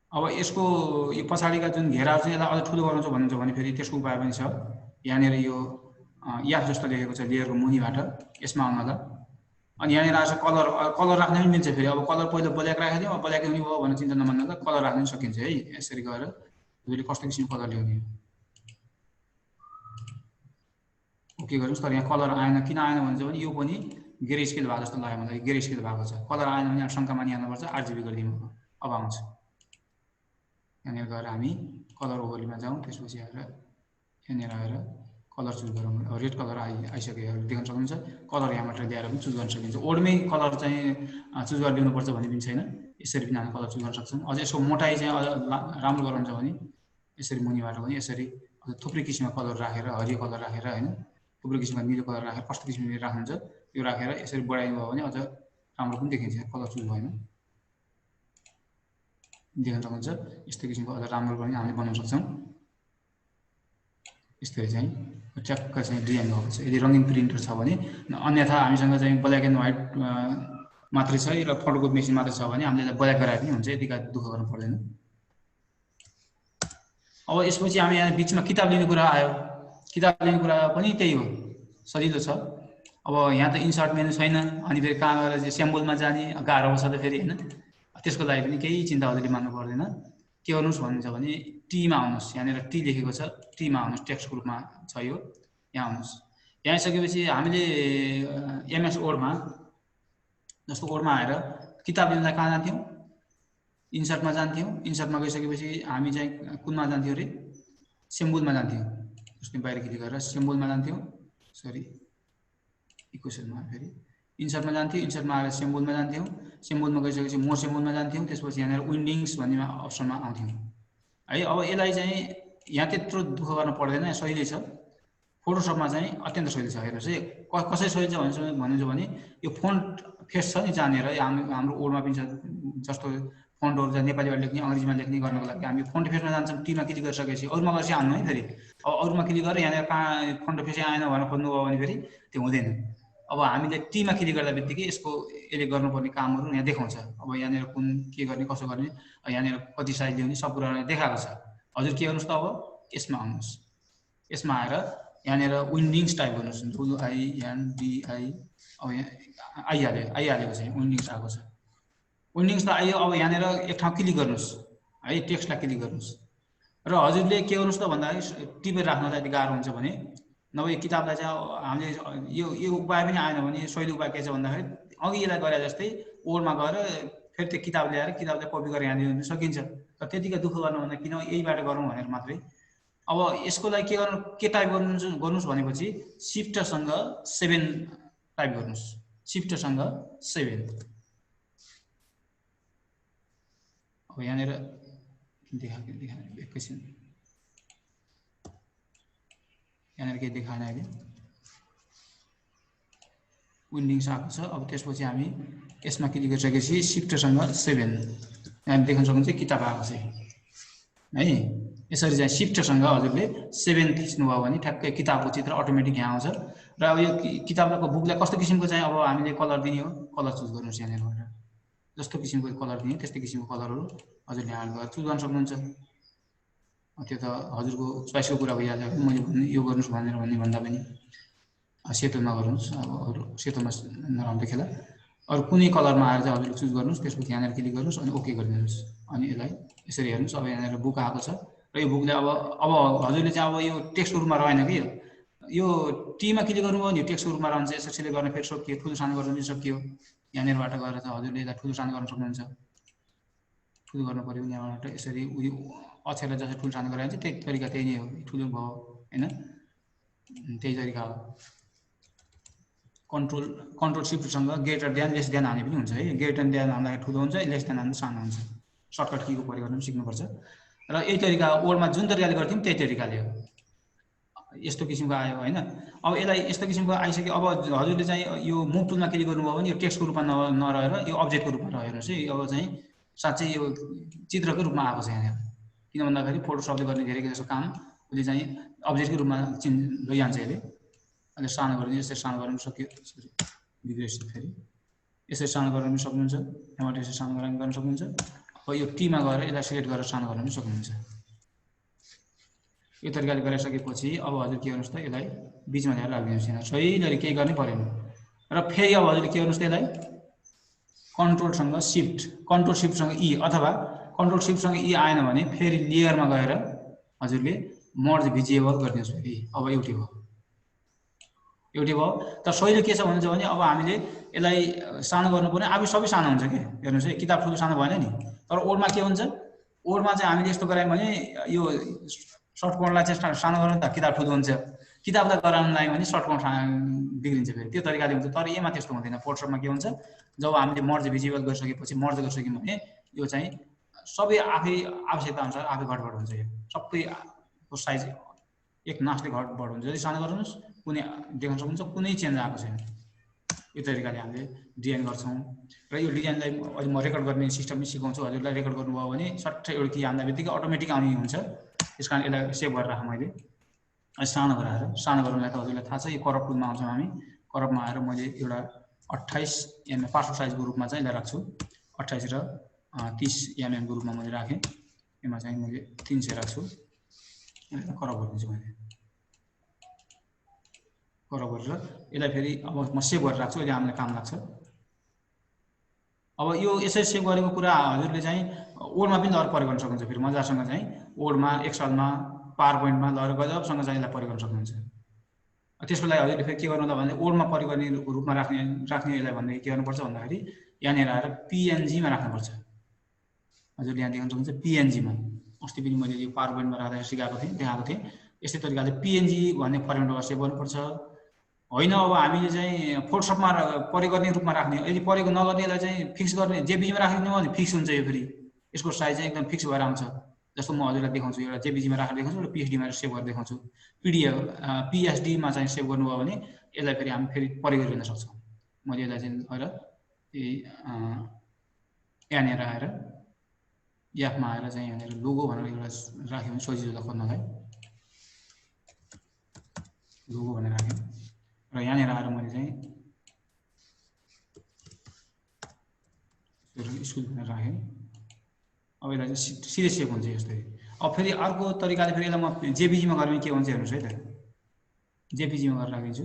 अब यसको यो पछाडिका जुन घेराहरू चाहिँ यसलाई अझ ठुलो गराउँछु भन्नुहुन्छ भने फेरि त्यसको उपाय पनि छ। यहाँनिर यो याफ जस्तो लेखेको छ लेयरको मुनिबाट, यसमा आउनु होला। अनि यहाँनिर आएर कलर राख्न पनि मिल्छ। फेरि अब कलर पहिला ब्ल्याक राखेको थियौँ, अब ब्ल्याक हुने भयो भने चिन्ता नमान्नु होला, कलर राख्न पनि सकिन्छ है। यसरी गएर हजुरले कस्तो किसिमको कलर ल्याउने के गर्नुहोस्। तर यहाँ कलर आएन, किन आएन भन्छ भने यो पनि ग्रे स्केल भएको जस्तो लाग्यो मलाई, ग्रे स्केल भएको छ। कलर आएन भने शङ्का मानिहाल्नुपर्छ, RGB गरिदिनु अब आउँछ। यहाँनिर गएर हामी कलर ओभरलेमा जाउँ, त्यसपछि आएर यहाँनिर आएर कलर चुज गरौँ। रेड कलर आइसक्यो, देख्न सक्नुहुन्छ। कलर यहाँबाट ल्याएर पनि चुज गर्न सकिन्छ। ओडमै कलर चाहिँ चुज गरेर ल्याउनुपर्छ भन्ने पनि छैन, यसरी पनि हामी कलर चुज गर्न सक्छौँ। अझ यसको मोटाइ चाहिँ अझ राम्रो गराउँछ भने यसरी मुनिबाट पनि यसरी थुप्रै किसिमको कलर राखेर, हरियो कलर राखेर होइन, थुप्रै किसिमको निलो कलर राखेर कस्तो किसिमले राख्नुहुन्छ त्यो राखेर यसरी बढाइनु भयो भने अझ राम्रो पनि देखिन्छ। कलर चुज भएन, देख्न सक्नुहुन्छ। यस्तो किसिमको अझ राम्रो पनि हामीले बनाउन सक्छौँ। यसरी चाहिँ ट्याक्क चाहिँ डिजाइन भएको छ। यदि रङ्गिन प्रिन्टर छ भने, अन्यथा हामीसँग चाहिँ ब्ल्याक एन्ड व्हाइट मात्रै छ र फोटोको मेसिन मात्रै छ भने हामीले ब्ल्याक गराए पनि हुन्छ, यतिका दुःख गर्नु पर्दैन। अब यसपछि हामी यहाँ बिचमा किताब लिने कुरा आयो। किताब लिने कुरा पनि त्यही हो, सजिलो छ। अब यहाँ त इन्सर्ट मेनु छैन, अनि फेरि कहाँ गएर चाहिँ स्याम्बलमा जाने गाह्रो छ त फेरि होइन। त्यसको लागि पनि केही चिन्ता हजुरले मान्नु पर्दैन। के गर्नुहोस् भन्नुहुन्छ भने टीमा आउनुहोस्। यहाँनिर टी लेखेको छ, टीमा आउनुहोस्, टेक्स्ट ग्रुपमा छ यो, यहाँ आउनुहोस्। यहाँ आइसकेपछि हामीले एमएस वर्डमा जस्तो वर्डमा आएर किताब लिनलाई कहाँ जान्थ्यौँ, इन्सर्टमा जान्थ्यौँ। इन्सर्टमा गइसकेपछि हामी चाहिँ कुनमा जान्थ्यौँ अरे, सिम्बोलमा जान्थ्यौँ। जस्तै बाहिर क्लिक गरेर सिम्बोलमा जान्थ्यौँ, सरी इक्वेसनमा फेरि इन्सर्टमा जान्थ्यौँ, इन्सर्टमा आएर सिम्बोलमा जान्थ्यौँ। सिम्बोलमा गइसकेपछि मोर सिम्बोलमा जान्थ्यौँ। त्यसपछि यहाँनिर विन्डिङ्स भन्ने अप्सनमा आउँथ्यौँ है। अब यसलाई चाहिँ यहाँ त्यत्रो दुःख गर्न पर्दैन, सजिलै छ। फोटोसपमा चाहिँ अत्यन्त सजिलो छ। हेर्नुहोस् है, कसरी सजिलो छ भन्नुहुन्छ भने यो फोन्ट फेस छ नि जहाँनिर हाम्रो वर्डमा पनि छ, जस्तो फोन्टहरू चाहिँ नेपालीमा लेख्ने अङ्ग्रेजीमा लेख्ने गर्नको लागि हामी फोन्ट फेसमा जान्छौँ। टीमा क्लिक गरिसकेपछि अरूमा गएपछि आउनु है। फेरि अब अरूमा क्लिक गरेर यहाँनिर कहाँ फोन्ट फेसै आएन भनेर खोज्नुभयो भने फेरि त्यो हुँदैन। अब हामीले टीमा क्लिक गर्दा बित्तिकै यसको यसले गर्नुपर्ने कामहरू यहाँ देखाउँछ। अब यहाँनिर कुन के गर्ने कसो गर्ने, यहाँनिर कति साइज ल्याउने सब कुरा देखाएको छ। हजुर के गर्नुहोस् त, अब यसमा आउनुहोस्। यसमा आएर यहाँनिर विन्डिङ्स टाइप गर्नुहोस्, WINDI। अब यहाँ आइहालेको छ, विन्डिङ्स आएको छ। विन्डिङ्स त आयो। अब यहाँनिर एक ठाउँ क्लिक गर्नुहोस् है, टेक्स्टलाई क्लिक गर्नुहोस् र हजुरले के गर्नुहोस् त भन्दाखेरि टिपेर राख्नलाई यदि गाह्रो हुन्छ भने नभए किताबलाई चाहिँ हामीले यो उपाय पनि आएन भने सहिलो उपाय के छ भन्दाखेरि अघि यसलाई गरे जस्तै वर्डमा गएर फेरि त्यो किताब ल्याएर किताबलाई कपी गरेर यहाँ ल्याउन सकिन्छ। र त्यतिकै दुःख गर्नुभन्दा किन यहीबाट गरौँ भनेर मात्रै। अब यसको लागि के टाइप गर्नुहोस् भनेपछि सिफ्टसँग 7 टाइप गर्नुहोस्, सिफ्टसँग 7। अब यहाँनिर देखाएन एकैछिन, यहाँनिर केही देखाएन अहिले, विन्डिङ्स आएको छ। अब त्यसपछि हामी यसमा क्लिक गरिसकेपछि सिफ्टसँग 7 यहाँ देख्न सक्नुहुन्छ किताब आएको छ है। यसरी चाहिँ सिफ्टसँग हजुरले 7 थिच्नुभयो भने ठ्याक्कै किताबको चित्र अटोमेटिक यहाँ आउँछ। र अब यो किताबको बुकलाई कस्तो किसिमको चाहिँ अब हामीले कलर दिने हो, कलर चुज गर्नुहोस्। यहाँनिर जस्तो किसिमको कलर दिने त्यस्तै किसिमको कलरहरू हजुरले यहाँ गएर चुज गर्न सक्नुहुन्छ। त्यो त हजुरको चोइसको कुरा भइहाल्छ। मैले भन्ने यो गर्नुहोस् भनेर भन्दा पनि सेतो नगर्नुहोस्, अब अरू सेतोमा नराम्रो देखेला। अरू कुनै कलरमा आएर चाहिँ हजुरले चुज गर्नुहोस्। त्यसपछि यहाँनिर क्लिक गर्नुहोस् अनि ओके गरिदिनुहोस्। अनि यसलाई यसरी हेर्नुहोस्। अब यहाँनिर बुक आएको छ र यो बुकले अब हजुरले चाहिँ अब यो टेक्स्टको रूपमा रहेन कि यो टीमा क्लिक गर्नुभयो भने यो टेक्स्टको रूपमा रहन्छ। यसरी गर्न फेरि सकियो, ठुलो सानो गर्न पनि सकियो। यहाँनिरबाट गएर चाहिँ हजुरले यसलाई ठुलो सानो गर्न सक्नुहुन्छ। ठुलो गर्नु पऱ्यो भने यहाँबाट यसरी उयो अक्षरलाई जसरी ठुलो सानो गराइन्छ त्यही तरिका त्यही नै हो, ठुलो भयो होइन, त्यही तरिका हो। कन्ट्रोल सिफ्टसँग ग्रेटर देन लेस देन हाने पनि हुन्छ है। ग्रेटर देन हान्दाखेरि ठुलो हुन्छ, लेस देन हान्दा सानो हुन्छ। सर्टकट कीको प्रयोग गर्न पनि सिक्नुपर्छ। र यही तरिका वर्डमा जुन तरिकाले गर्थ्यौँ त्यही तरिकाले हो। यस्तो किसिमको आयो होइन। अब यसलाई यस्तो किसिमको आइसक्यो। अब हजुरले चाहिँ यो मुभ टुलमा क्लिक गर्नुभयो भने यो टेक्स्टको रूपमा नरहेर यो अब्जेक्टको रूपमा रह्यो। हेर्नुहोस् है, अब चाहिँ साँच्चै यो चित्रकै रूपमा आएको छ यहाँनिर। किन भन्दाखेरि फोटोसपले गर्ने धेरै जस्तो काम उसले चाहिँ अब्जेक्टकै रूपमा लैजान्छ यसले। अहिले सानो गरिदिनु, यसरी सानो गर्न सक्यो। सरी बिग्रेछ फेरि, यसरी सानो गर्न पनि सक्नुहुन्छ। यहाँबाट यसरी सानो गर्न सक्नुहुन्छ। अब यो टीमा गएर यसलाई सिलेक्ट गरेर सानो गर्न पनि सक्नुहुन्छ। यो तरिकाले गरिसकेपछि अब हजुर के गर्नुहोस् त, यसलाई बिचमा ल्याएर राखिदिनुहोस्। यहाँ सहीले केही गर्नै परेन। र फेरि अब हजुरले के गर्नुहोस् त, यसलाई कन्ट्रोल सिफ्टसँग ई अथवा कन्ट्रोल सिफ्टसँग ई आएन भने फेरि लेयरमा गएर हजुरले मर्ज भिजिबल गरिदिनुहोस्। फेरि अब एउटै भयो। तर सहिले के छ भन्छ भने अब हामीले यसलाई सानो गर्नुपर्ने अब सबै सानो हुन्छ कि। हेर्नुहोस् है, किताब ठुलो सानो भएन नि। तर वर्डमा के हुन्छ, वर्डमा चाहिँ हामीले यस्तो गरायौँ भने यो सर्ट कोडलाई चाहिँ सानो गर्नु त किताब ठुलो हुन्छ, किताबलाई गराउनु लाग्यो भने सर्ट कोड बिग्रिन्छ फेरि। त्यो तरिकाले हुन्छ। तर यसमा त्यस्तो हुँदैन। फोटोसपमा के हुन्छ, जब हामीले मर्ज भिजिबल गरिसकेपछि मर्ज गरिसक्यौँ भने यो चाहिँ सबै आफै आवश्यकता अनुसार आफै घटबड हुन्छ। यो सबैको साइज एक नासले घटबड हुन्छ। यदि सानो गर्नुहोस् कुनै देख्न सक्नुहुन्छ कुनै चेन्ज आएको छैन। यो तरिकाले हामीले डिजाइन गर्छौँ। र यो डिजाइनलाई अहिले म रेकर्ड गर्ने सिस्टम पनि सिकाउँछु। हजुरलाई रेकर्ड गर्नुभयो भने सट्टै एउटा कि हाल्दा बित्तिकै अटोमेटिक आउने हुन्छ। त्यस कारण यसलाई सेभ गरेर राखेँ मैले। सानो गराएर सानो गर्नुलाई त हजुरलाई थाहा छ। यो करप टुलमा आउँछौँ हामी। करपमा आएर मैले एउटा 28 mm पासपोर्ट साइजको रूपमा चाहिँ यसलाई राख्छु। 28 र 30 mm को रूपमा मैले राखेँ। यसमा चाहिँ मैले 300 राख्छु। यसलाई करप गरिदिन्छु मैले। करप गरेर यसलाई फेरि अब म सेभ गरेर राख्छु। अहिले हामीलाई काम लाग्छ। अब यो यसरी सेभ गरेको कुरा हजुरले चाहिँ ओडमा पनि लगेर प्रयोग गर्न सक्नुहुन्छ। फेरि मजासँग चाहिँ ओडमा, एक्सलमा, पावर पोइन्टमा लगेर गजबसँग चाहिँ यसलाई प्रयोग गर्न सक्नुहुन्छ। त्यसको लागि हजुरले फेरि के गर्नु होला भने ओडमा प्रयोग गर्ने रूपमा राख्ने यसलाई भन्दाखेरि के गर्नुपर्छ भन्दाखेरि यहाँनिर आएर पिएनजीमा राख्नुपर्छ। हजुरले यहाँ देख्न सक्नुहुन्छ पिएनजीमा। अस्ति पनि मैले यो पावर पोइन्टमा राख्दा सिकाएको थिएँ, देखाएको थिएँ। यस्तै तरिकाले पिएनजी भन्ने फर्मेटमा सेभ गर्नुपर्छ। होइन अब हामीले चाहिँ फोटोसपमा प्रयोग गर्ने रूपमा राख्ने, यदि प्रयोग नगर्नेलाई चाहिँ फिक्स गर्ने जेपिजीमा राख्ने भने फिक्स हुन्छ। यो फेरि यसको साइज चाहिँ एकदम फिक्स भएर आउँछ। जस्तो म हजुरलाई देखाउँछु, एउटा जेपिजीमा राखेर देखाउँछु र पिएचडीमा सेभ गरेर देखाउँछु। पिएचडीमा चाहिँ सेभ गर्नुभयो भने यसलाई फेरि हामी फेरि प्रयोग गरिन सक्छौँ। मैले यसलाई चाहिँ गएर यहाँनिर आएर याफमा आएर चाहिँ यहाँनिर लोगो भनेर एउटा राख्यो भने सजिलो छ खोज्नलाई। लोगो भनेर राख्यो र यहाँनिर आएर मैले चाहिँ स्कुल भनेर राखेँ। अब यसलाई चाहिँ सिधै सेभ हुन्छ यस्तै। अब फेरि अर्को तरिकाले फेरि यसलाई म जेपिजीमा गरेर के हुन्छ हेर्नुहोस् है त। जेपिजीमा गरेर राखिदिन्छु।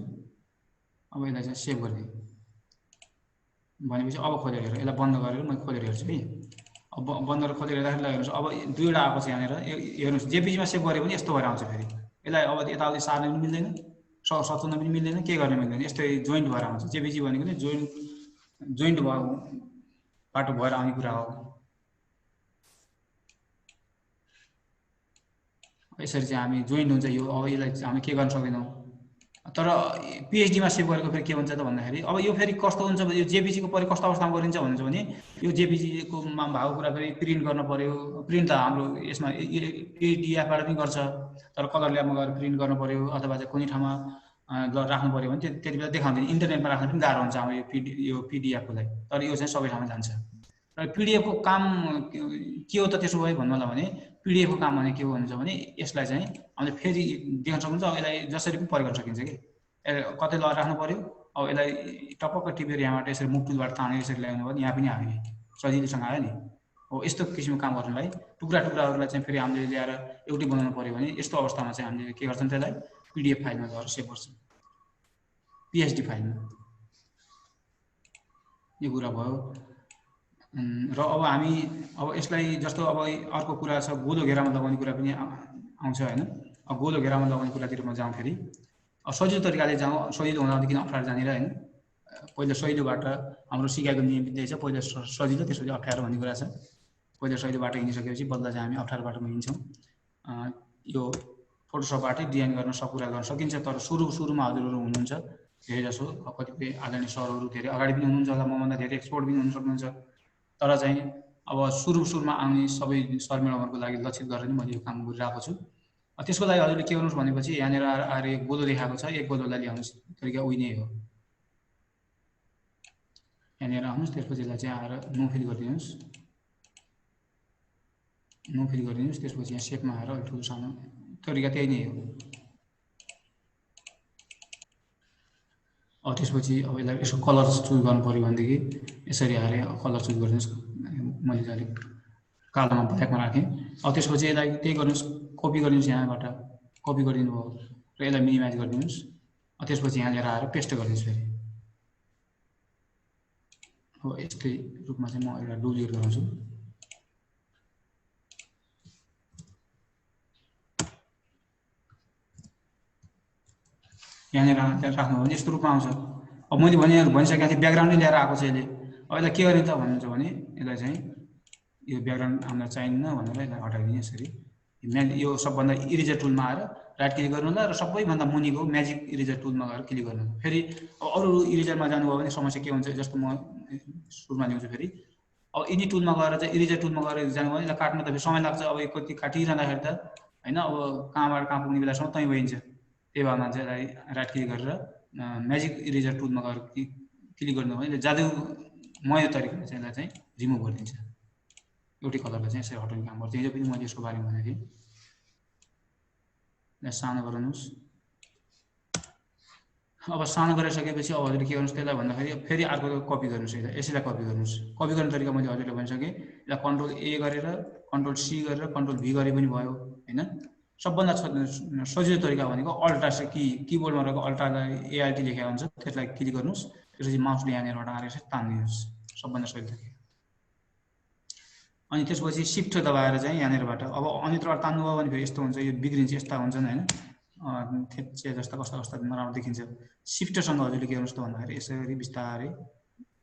अब यसलाई चाहिँ सेभ गरिदिएँ भनेपछि अब खोलेर हेर, यसलाई बन्द गरेर मैले खोलेर हेर्छु है। अब बन्द गरेर खोलेर हेर्दाखेरि हेर्नुहोस् अब दुईवटा आएको छ यहाँनिर। हेर्नुहोस् जेपिजीमा सेभ गऱ्यो भने यस्तो भएर आउँछ। फेरि यसलाई अब यताउति सार्न पनि मिल्दैन, सच्याउन पनि मिल्दैन, के गर्न मिल्दैन, यस्तै जोइन्ट भएर आउँछ। जेपिजी भनेको चाहिँ जोइन्ट बाटो भएर आउने कुरा हो। यसरी चाहिँ हामी जोइन्ट हुन्छ यो। अब यसलाई हामी के गर्न सक्दैनौँ। तर पिएचडीमा सेभ गरेको फेरि के हुन्छ त भन्दाखेरि अब यो फेरि कस्तो हुन्छ भने यो जेपिजीको परि कस्तो अवस्थामा गरिन्छ भन्छ भने यो जेपिजीको भएको कुरा फेरि प्रिन्ट गर्न पर्यो। प्रिन्ट त हाम्रो यसमा पिडिएफबाट पनि गर्छ, तर कलर ल्याबमा गएर प्रिन्ट गर्नु पर्यो अथवा चाहिँ कुनै ठाउँमा राख्नु पर्यो भने त्यति बेला देखाउँदैन। इन्टरनेटमा राख्न पनि गाह्रो हुन्छ हाम्रो यो पिडिएफको लागि। तर यो चाहिँ सबै ठाउँमा जान्छ। र पिडिएफको काम के हो त त्यसो भए भन्नु होला भने पिडिएफको काम भने के हो भन्छ भने यसलाई चाहिँ हामीले फेरि देख्न सक्नुहुन्छ। अब यसलाई जसरी पनि प्रयोग गर्न सकिन्छ कि कतै लगाएर राख्नु पर्यो। अब यसलाई टपक्क टिपेर यहाँबाट यसरी मुख टुलबाट तानेर यसरी ल्याउनु भयो यहाँ पनि आयो, सजिलोसँग आयो नि। हो यस्तो किसिमको काम गर्नलाई टुक्राहरूलाई चाहिँ फेरि हामीले ल्याएर एउटै बनाउनु पर्यो भने यस्तो अवस्थामा चाहिँ हामीले के गर्छौँ त्यसलाई पिडिएफ फाइलमा गएर सेभ गर्छौँ, पिएचडी फाइलमा। यो कुरा भयो। र अब हामी अब यसलाई जस्तो अब अर्को कुरा छ गोलो घेरामा लगाउने कुरा पनि आउँछ होइन। अब गोलो घेरामा लगाउने कुरातिर म जाउँ फेरि सजिलो तरिकाले जाउँ। सजिलो हुँदा किन अप्ठ्यारो जानेर होइन। पहिला सजिलोबाट हाम्रो सिकाइको नियम त्यही छ, पहिला सजिलो त्यसपछि अप्ठ्यारो भन्ने कुरा छ। पहिला सजिलो बाटो हिँडिसकेपछि बल्ल चाहिँ हामी अप्ठ्यारो बाटोमा हिँड्छौँ। यो फोटोसपबाटै डिजाइन गर्न सब कुरा गर्न सकिन्छ। तर सुरुमा हजुरहरू हुनुहुन्छ धेरै जसो कतिपय आदरणीय सरहरू धेरै अगाडि पनि हुनुहुन्छ होला, मभन्दा धेरै एक्सपर्ट पनि हुन सक्नुहुन्छ। तर चाहिँ अब सुरुमा आउने सबै सर म्याडमहरूको लागि लक्षित गरेर नै मैले यो काम गरिरहेको छु। त्यसको लागि हजुरले के गर्नुहोस् भनेपछि यहाँनिर आएर एक गोलो देखाएको छ, एक गोलोलाई ल्याउनुहोस्। तरिका उही नै हो। यहाँनिर आउनुहोस्, त्यसपछि यसलाई चाहिँ आएर नो फिल गरिदिनुहोस्। नो फिल गरिदिनुहोस्। त्यसपछि यहाँ सेपमा आएर अलिक ठुलो सानो तरिका त्यही नै हो। त्यसपछि अब यसलाई यसको कलर चुज गर्नु पऱ्यो भनेदेखि यसरी आएर कलर चुज गरिदिनुहोस्। मैले अलिक कालोमा ब्ल्याकमा राखेँ। त्यसपछि यसलाई त्यही गर्नुहोस्, कपी गरिदिनुहोस्, यहाँबाट कपी गरिदिनु भयो र यसलाई मिनिमाइज गरिदिनुहोस्। त्यसपछि यहाँ लिएर आएर पेस्ट गरिदिनुहोस्। फेरि हो यस्तै रूपमा चाहिँ म एउटा डुप्लिकेट गराउँछु। यहाँनिर राख्नु भने यस्तो रूपमा आउँछ। अब मैले भनिसकेको थिएँ ब्याकग्राउन्डै ल्याएर आएको छ यसले। अब यसलाई के गर्ने त भन्नुहुन्छ भने यसलाई चाहिँ यो ब्याकग्राउन्ड हामीलाई चाहिन्न भनेर यसलाई हटाइदिने। यसरी यो सबभन्दा इरेजर टुलमा आएर राइट क्लिक गर्नु होला र सबैभन्दा मुनिको म्याजिक इरेजर टुलमा गएर क्लिक गर्नु। फेरि अब अरू इरेजरमा जानुभयो भने समस्या के हुन्छ, जस्तो म सुरुमा ल्याउँछु। फेरि अब यिनी टुलमा गएर चाहिँ इरेजर टुलमा गएर जानुभयो भने यसलाई काट्न त फेरि समय लाग्छ। अब कति काटिरहँदाखेरि त होइन, अब कहाँबाट कहाँ पुग्ने बेलासम्म त्यहीँ भइन्छ। त्यही भएर चाहिँ यसलाई राइट क्लिक गरेर म्याजिक इरेजर टुलमा गएर क्लिक गर्नु भने जादुमय तरिकाले चाहिँ यसलाई चाहिँ रिमुभ गरिदिन्छ। एउटै कलरलाई चाहिँ यसरी हटाउने काम गर्छ। हिजो पनि मैले यसको बारेमा भनेको थिएँ। यसलाई सानो गराउनुहोस्। अब सानो गरिसकेपछि अब हजुरले के गर्नुहोस् त्यसलाई भन्दाखेरि फेरि अर्को कपी गर्नुहोस्। यसैलाई कपी गर्नुहोस्। कपी गर्ने तरिका मैले हजुरले भनिसकेँ। यसलाई कन्ट्रोल ए गरेर कन्ट्रोल सी गरेर कन्ट्रोल भी गरे पनि भयो होइन। सबभन्दा सजिलो तरिका भनेको अल्टा किबोर्डमा रहेको अल्टालाई एआलटी लेखेको हुन्छ, त्यसलाई क्लिक गर्नुहोस्। त्यसपछि माउसले यहाँनिरबाट आएर यसरी तानिदिनुहोस्। सबभन्दा सजिलो तरिका। अनि त्यसपछि शिफ्ट दबाएर चाहिँ यहाँनिरबाट अब अन्यत्रबाट तान्नुभयो भने फेरि यस्तो हुन्छ, यो बिग्रिन्छ, यस्ता हुन्छन् होइन, थेच्चे जस्ता कस्ता कस्ता नराम्रो देखिन्छ। शिफ्टसँग हजुरले के गर्नुहोस् त भन्दाखेरि यसरी बिस्तारै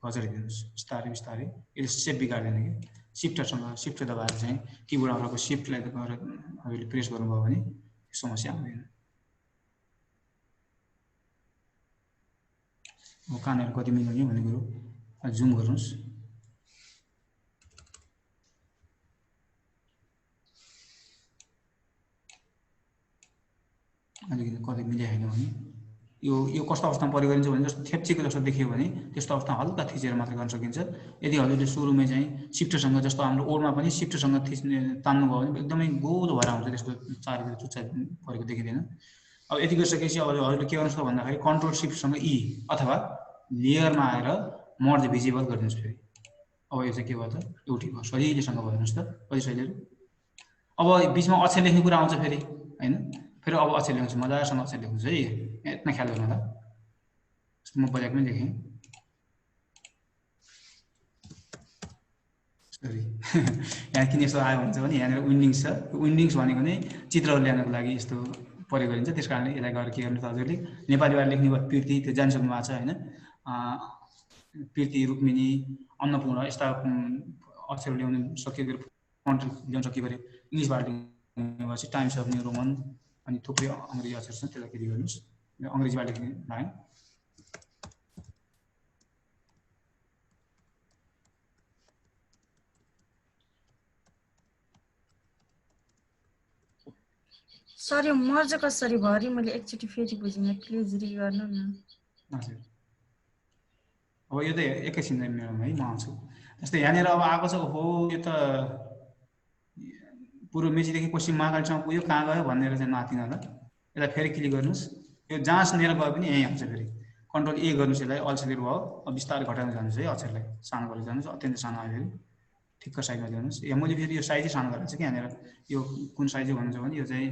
घचरिदिनुहोस्, बिस्तारै बिस्तारै, यसले सेप बिगार्दैन कि। शिफ्ट दबाएर चाहिँ किबोर्ड अगाडिको शिफ्टलाई गरेर हजुरले प्रेस गर्नुभयो भने समस्या आउँदैन। अब कानहरू कति मिलाउने भन्ने कुरो जुम गर्नुहोस्। अलिकति कतै मिलाएन भने यो कस्तो अवस्थामा प्रयोग गरिन्छ भने जस्तो थेप्चेको जस्तो देखियो भने त्यस्तो अवस्थामा हल्का थिचेर मात्रै गर्न सकिन्छ। यदि हजुरले सुरुमै चाहिँ शिफ्टसँग जस्तो हाम्रो ओरमा पनि शिफ्टसँग थिच्ने तान्नुभयो भने एकदमै गोलो भएर आउँछ, त्यसको चारतिर चुच्चा परेको देखिँदैन। अब यति गरिसकेपछि अब हजुरले के गर्नुहोस् त भन्दाखेरि कन्ट्रोल शिफ्टसँग ई अथवा लेयरमा आएर मर्ज भिजिबल गरिदिनुहोस्। फेरि अब यो चाहिँ के भयो त एउटै भयो, सजिलैसँग भयो। हेर्नुहोस् त कति सजिलो। अब बिचमा अक्षर लेख्ने कुरा आउँछ फेरि होइन, फेरि अब अक्षर लेख्छु, मजासँग अक्षर लेख्छु है, यत्न ख्याल गर्नु होला। म पहिला पनि लेखेँ, सरी यहाँ किन यस्तो आयो भन्छ भने यहाँनिर विन्डिङ्स छ। विन्डिङ्स भनेको नै चित्रहरू ल्याउनको लागि यस्तो प्रयोग गरिन्छ। त्यस कारणले यसलाई गरेर के गर्नु त हजुरले नेपालीबाट लेख्ने भयो प्रीति, त्यो जानिसक्नु भएको छ होइन। प्रीति, रुक्मिनी, अन्नपूर्ण यस्ता अक्षरहरू ल्याउनु सकियो, फन्ट ल्याउन सकियो भने इङ्ग्लिसबाट लेख्ने टाइम्स अफ न्यू रोमन अनि थुप्रै अङ्ग्रेजी अक्षर छन्, त्यसलाई के गर्नुहोस् अङ्ग्रेजीबाट लेख्ने भयो। सर यो मर्ज कसरी भयो अरे मैले एकचोटि फेरि बुझिनँ, प्लिज रिगर्नु न। हजुर अब यो त एकैछिन मेरोमा है, म आउँछु। जस्तै यहाँनिर अब आएको छ, हो यो त पूर्व मेचीदेखि पश्चिम महाकालीसम्म पुग्यो, कहाँ गयो भनेर चाहिँ नातिन होला। यसलाई फेरि क्लिक गर्नुहोस्, यो जहाँ लिएर गयो पनि यहीँ आउँछ। फेरि कन्ट्रोल ए गर्नुहोस्, यसलाई अल सेलेक्ट भयो। अब बिस्तारै घटाउन जानुहोस् है, अक्षरलाई सानो गरेर जानुहोस्, अत्यन्तै सानो आयो। फेरि ठिक्क साइजमा ल्याउनुहोस्। यहाँ मैले फेरि यो साइजै सानो गरेर चाहिँ कि यहाँनिर यो कुन साइज भन्नुहुन्छ भने यो चाहिँ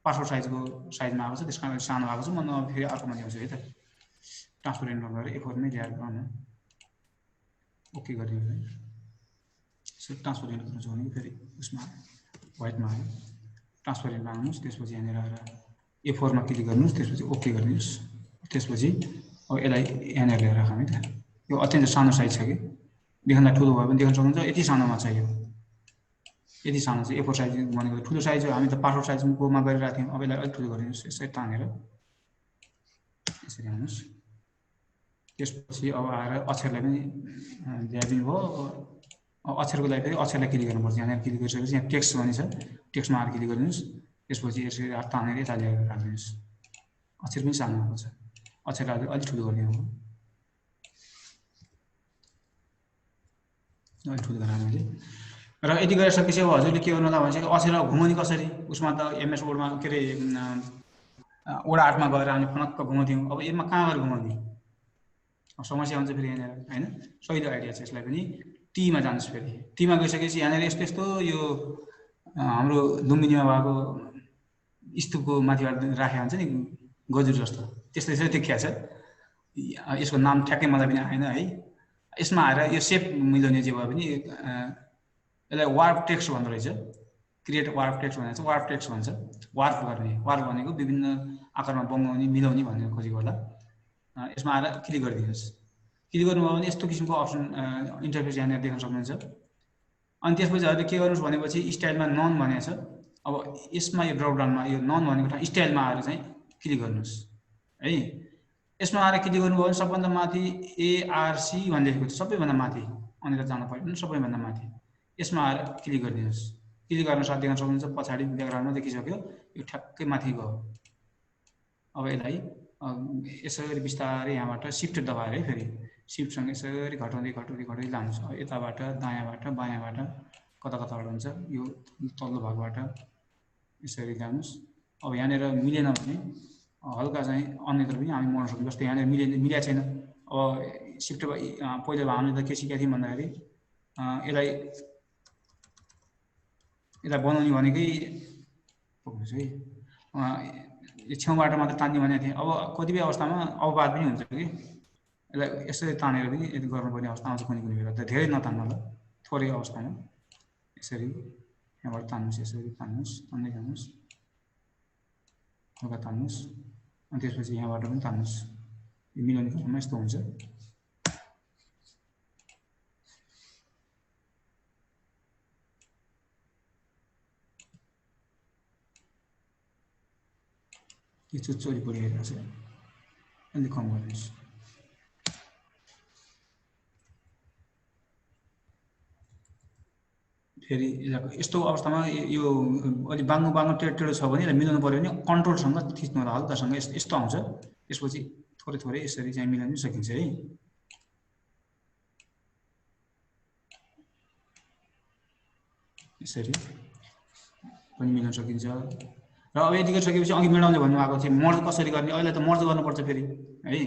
पासपोर्ट साइजमा आएको छ, त्यस कारण सानो भएको छ। म फेरि अर्कोमा ल्याउँछु है त, ट्रान्सपरेन्ट गरेर A4मै ल्याएर गर्नु, ओके गरिदिनु है। ट्रान्सपरेन्ट गर्नु भने फेरि उसमा व्हाइटमा आयो, ट्रान्सपरेन्टमा आउनुहोस्। त्यसपछि यहाँनिर आएर A4मा क्लिक गर्नुहोस्, त्यसपछि ओके गरिदिनुहोस्। त्यसपछि अब यसलाई यहाँनिर ल्याएर राखौँ है त। यो अत्यन्त सानो साइज छ कि, देख्नलाई ठुलो भयो भने देख्न सक्नुहुन्छ। यति सानोमा छ, यो यति सानो चाहिँ A4 साइज भनेको ठुलो साइज हो। हामी त पासपोर्ट साइजमा गरिरहेको थियौँ। अब यसलाई अलिक ठुलो गरिदिनुहोस्, यसरी तानेर यसरी आउनुहोस्। त्यसपछि अब आएर अक्षरलाई पनि ल्याइदिनु भयो। अक्षरको लागि फेरि अक्षरलाई क्लिक गर्नुपर्छ। यहाँनिर क्लिक गरिसकेपछि यहाँ टेक्स्ट भन्ने छ, टेक्स्टमा आएर क्लिक गरिदिनुहोस्। त्यसपछि यसरी तानेर यता ल्याएर राखिदिनुहोस्। अक्षर पनि सानो भएको छ, अक्षरलाई अलिक ठुलो गर्ने हो, अलिक ठुलो गरेर मैले। र यति गरिसकेपछि अब हजुरले के गर्नु होला भने चाहिँ अक्षर घुमाउने कसरी, उसमा त एमएस वर्डमा के अरे वडा 8मा गएर हामी फनक्क घुमाउँथ्यौँ। अब यसमा कहाँ गएर घुमाउने समस्या हुन्छ फेरि यहाँनिर होइन। सहिलो आइडिया छ, यसलाई पनि टीमा जानुहोस्। फेरि टीमा गइसकेपछि यहाँनिर यस्तो यस्तो यो हाम्रो लुम्बिनीमा भएको स्तूपको माथिबाट राखेको हुन्छ नि गजुर जस्तो, त्यस्तो चाहिँ देखिया छ। यसको नाम ठ्याक्कै मलाई पनि आएन है। यसमा आएर यो सेप मिलाउने जे भयो भने यसलाई वार्प टेक्स्ट भन्दो रहेछ, क्रिएट वार्प टेक्स्ट भनेको चाहिँ वार्प टेक्स्ट भन्छ। वार्प गर्ने, वार्प भनेको विभिन्न आकारमा बङ्गाउने मिलाउने भन्ने खोजेको होला। यसमा आएर क्लिक गरिदिनुहोस्। क्लिक गर्नुभयो भने यस्तो किसिमको अप्सन इन्टरफेस यहाँनिर देख्न सक्नुहुन्छ। अनि त्यसपछि हजुरले के गर्नुहोस् भनेपछि स्टाइलमा नन भनेको छ। अब यसमा यो ड्रपडाउनमा यो नन भनेको ठाउँ स्टाइलमा आएर चाहिँ क्लिक गर्नुहोस् है। यसमा आएर क्लिक गर्नुभयो भने सबभन्दा माथि ARC भन्ने लेखेको छ, सबैभन्दा माथि अनि जानु पर्दैन, सबैभन्दा माथि यसमा आएर क्लिक गरिदिनुहोस्। क्लिक गर्न साथ देख्न सक्नुहुन्छ पछाडि ब्याकग्राउन्डमा देखिसक्यो, यो ठ्याक्कै माथि गयो। अब यसलाई यसरी बिस्तारै यहाँबाट शिफ्ट दबाएर है, फेरि शिफ्टसँग यसरी घटाउँदै घटाउँदै घटाउँदै लानुहोस्। यताबाट दायाँबाट बायाँबाट कता कताबाट हुन्छ, यो तल्लो भागबाट यसरी ल्याउनुहोस्। अब यहाँनिर मिलेन भने हल्का चाहिँ अन्यत्र पनि हामी मोड्न सक्छौँ। जस्तै यहाँनिर मिलेको छैन। अब शिफ्ट पहिला हामीले त के सिकेका थियौँ भन्दाखेरि यसलाई बनाउने भनेकै है छेउबाट मात्र तान्ने भनेको थिएँ। अब कतिपय अवस्थामा अववाद पनि हुन्छ कि यसलाई यसरी तानेर पनि यदि गर्नुपर्ने अवस्था आउँछ कुनै कुनै बेला, त धेरै नतान्नु होला। थोरै अवस्थामा यसरी यहाँबाट तान्नुस्, यसरी तान्नुस्, तान्दै जानुस्, हल्का तान्नुस्, अनि त्यसपछि यहाँबाट पनि तान्नुस्। यो मिलाउने क्रममा यस्तो हुन्छ। यो चोरी परिरहेको छ, अलिक कम गर्नुहोस्। फेरि यस्तो अवस्थामा यो अलि बाङ्गो टेढो छ भने यसलाई मिलाउनु पर्यो भने कन्ट्रोलसँग थिच्नु होला, हल्कासँग यस्तो आउँछ। त्यसपछि थोरै यसरी चाहिँ मिलाउन सकिन्छ है। यसरी पनि मिलाउन सकिन्छ। र अब यति गरिसकेपछि अघि म्याडमले भन्नुभएको थियो मर्ज कसरी गर्ने, अहिले त मर्ज गर्नुपर्छ फेरि है।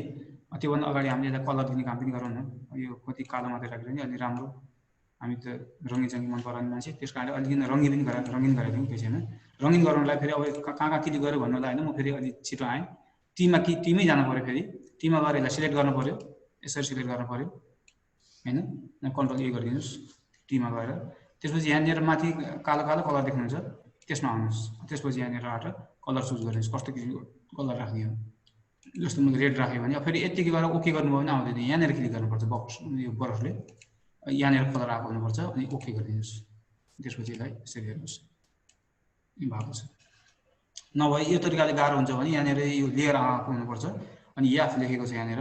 त्योभन्दा अगाडि हामीले यसलाई कलर दिने काम पनि गरौँ न। यो कति कालो मात्रै राखेर नि अलि राम्रो, हामी त रङ्गी मन पराउने मान्छे, त्यस कारणले अलिकति रङ्गीन गराइदिउँ, केही छैन। रङ्गीन गराउनलाई फेरि अब कहाँ क्लिक गऱ्यो भन्नुलाई होइन, म फेरि अलि छिटो आएँ। टिमै जानु पऱ्यो, फेरि टिममा गएर यसलाई सिलेक्ट गर्नु पऱ्यो, यसरी सिलेक्ट गर्नु पऱ्यो होइन। कन्ट्रोल ए गरिदिनुहोस् टिममा गएर। त्यसपछि यहाँनिर माथि कालो कलर देख्नुहुन्छ, त्यसमा आउनुहोस्। त्यसपछि यहाँनिरबाट कलर चुज गरिदिनुहोस्, कस्तो किसिमको कलर राख्ने हो। जस्तो मैले रेड राखेँ भने फेरि यतिकै गरेर ओके गर्नुभयो भने आउँदैन, यहाँनिर क्लिक गर्नुपर्छ यो बरफले, यहाँनिर कलर आएको हुनुपर्छ, अनि ओके गरिदिनुहोस्। त्यसपछि यसलाई यसरी हेर्नुहोस् भएको छ। नभए यो तरिकाले गाह्रो हुन्छ भने यहाँनिर यो लेयर आएको हुनुपर्छ, अनि याफ लेखेको छ यहाँनिर।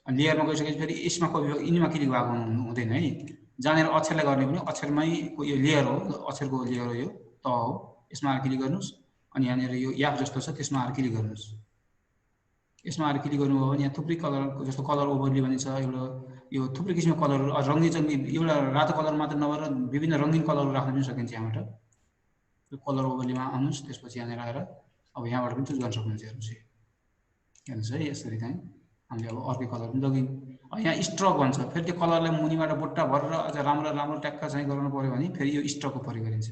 अनि लेयरमा गइसकेपछि फेरि यसमा यिनीमा क्लिक भएको हुँदैन है। जहाँनिर अक्षरलाई गर्ने पनि अक्षरमै यो लेयर हो, अक्षरको लेयर हो, यो त हो, यसमा आएर क्लिक गर्नुहोस्। अनि यहाँनिर यो याफ जस्तो छ त्यसमा आएर क्लिक गर्नुहोस्। यसमा आएर क्लिक गर्नुभयो भने यहाँ थुप्रै कलर, जस्तो कलर ओभरले पनि छ एउटा, यो थुप्रै किसिमको कलरहरू, रङ्गीन एउटा रातो कलर मात्र नभएर विभिन्न रङ्गीन कलरहरू राख्न पनि सकिन्छ यहाँबाट। यो कलर ओभरलेमा आउनुहोस्। त्यसपछि यहाँनिर आएर अब यहाँबाट पनि चुज गर्न सक्नुहुन्छ। हेर्नुहोस् है, यसरी चाहिँ हामीले अब अर्कै कलर पनि लग्यौँ। यहाँ स्ट्रोक भन्छ, फेरि त्यो कलरलाई मुनिबाट बुट्टा भरेर अझ राम्रो ट्याक्क चाहिँ गराउनु पऱ्यो भने फेरि यो स्ट्रोकको प्रयोग गरिन्छ।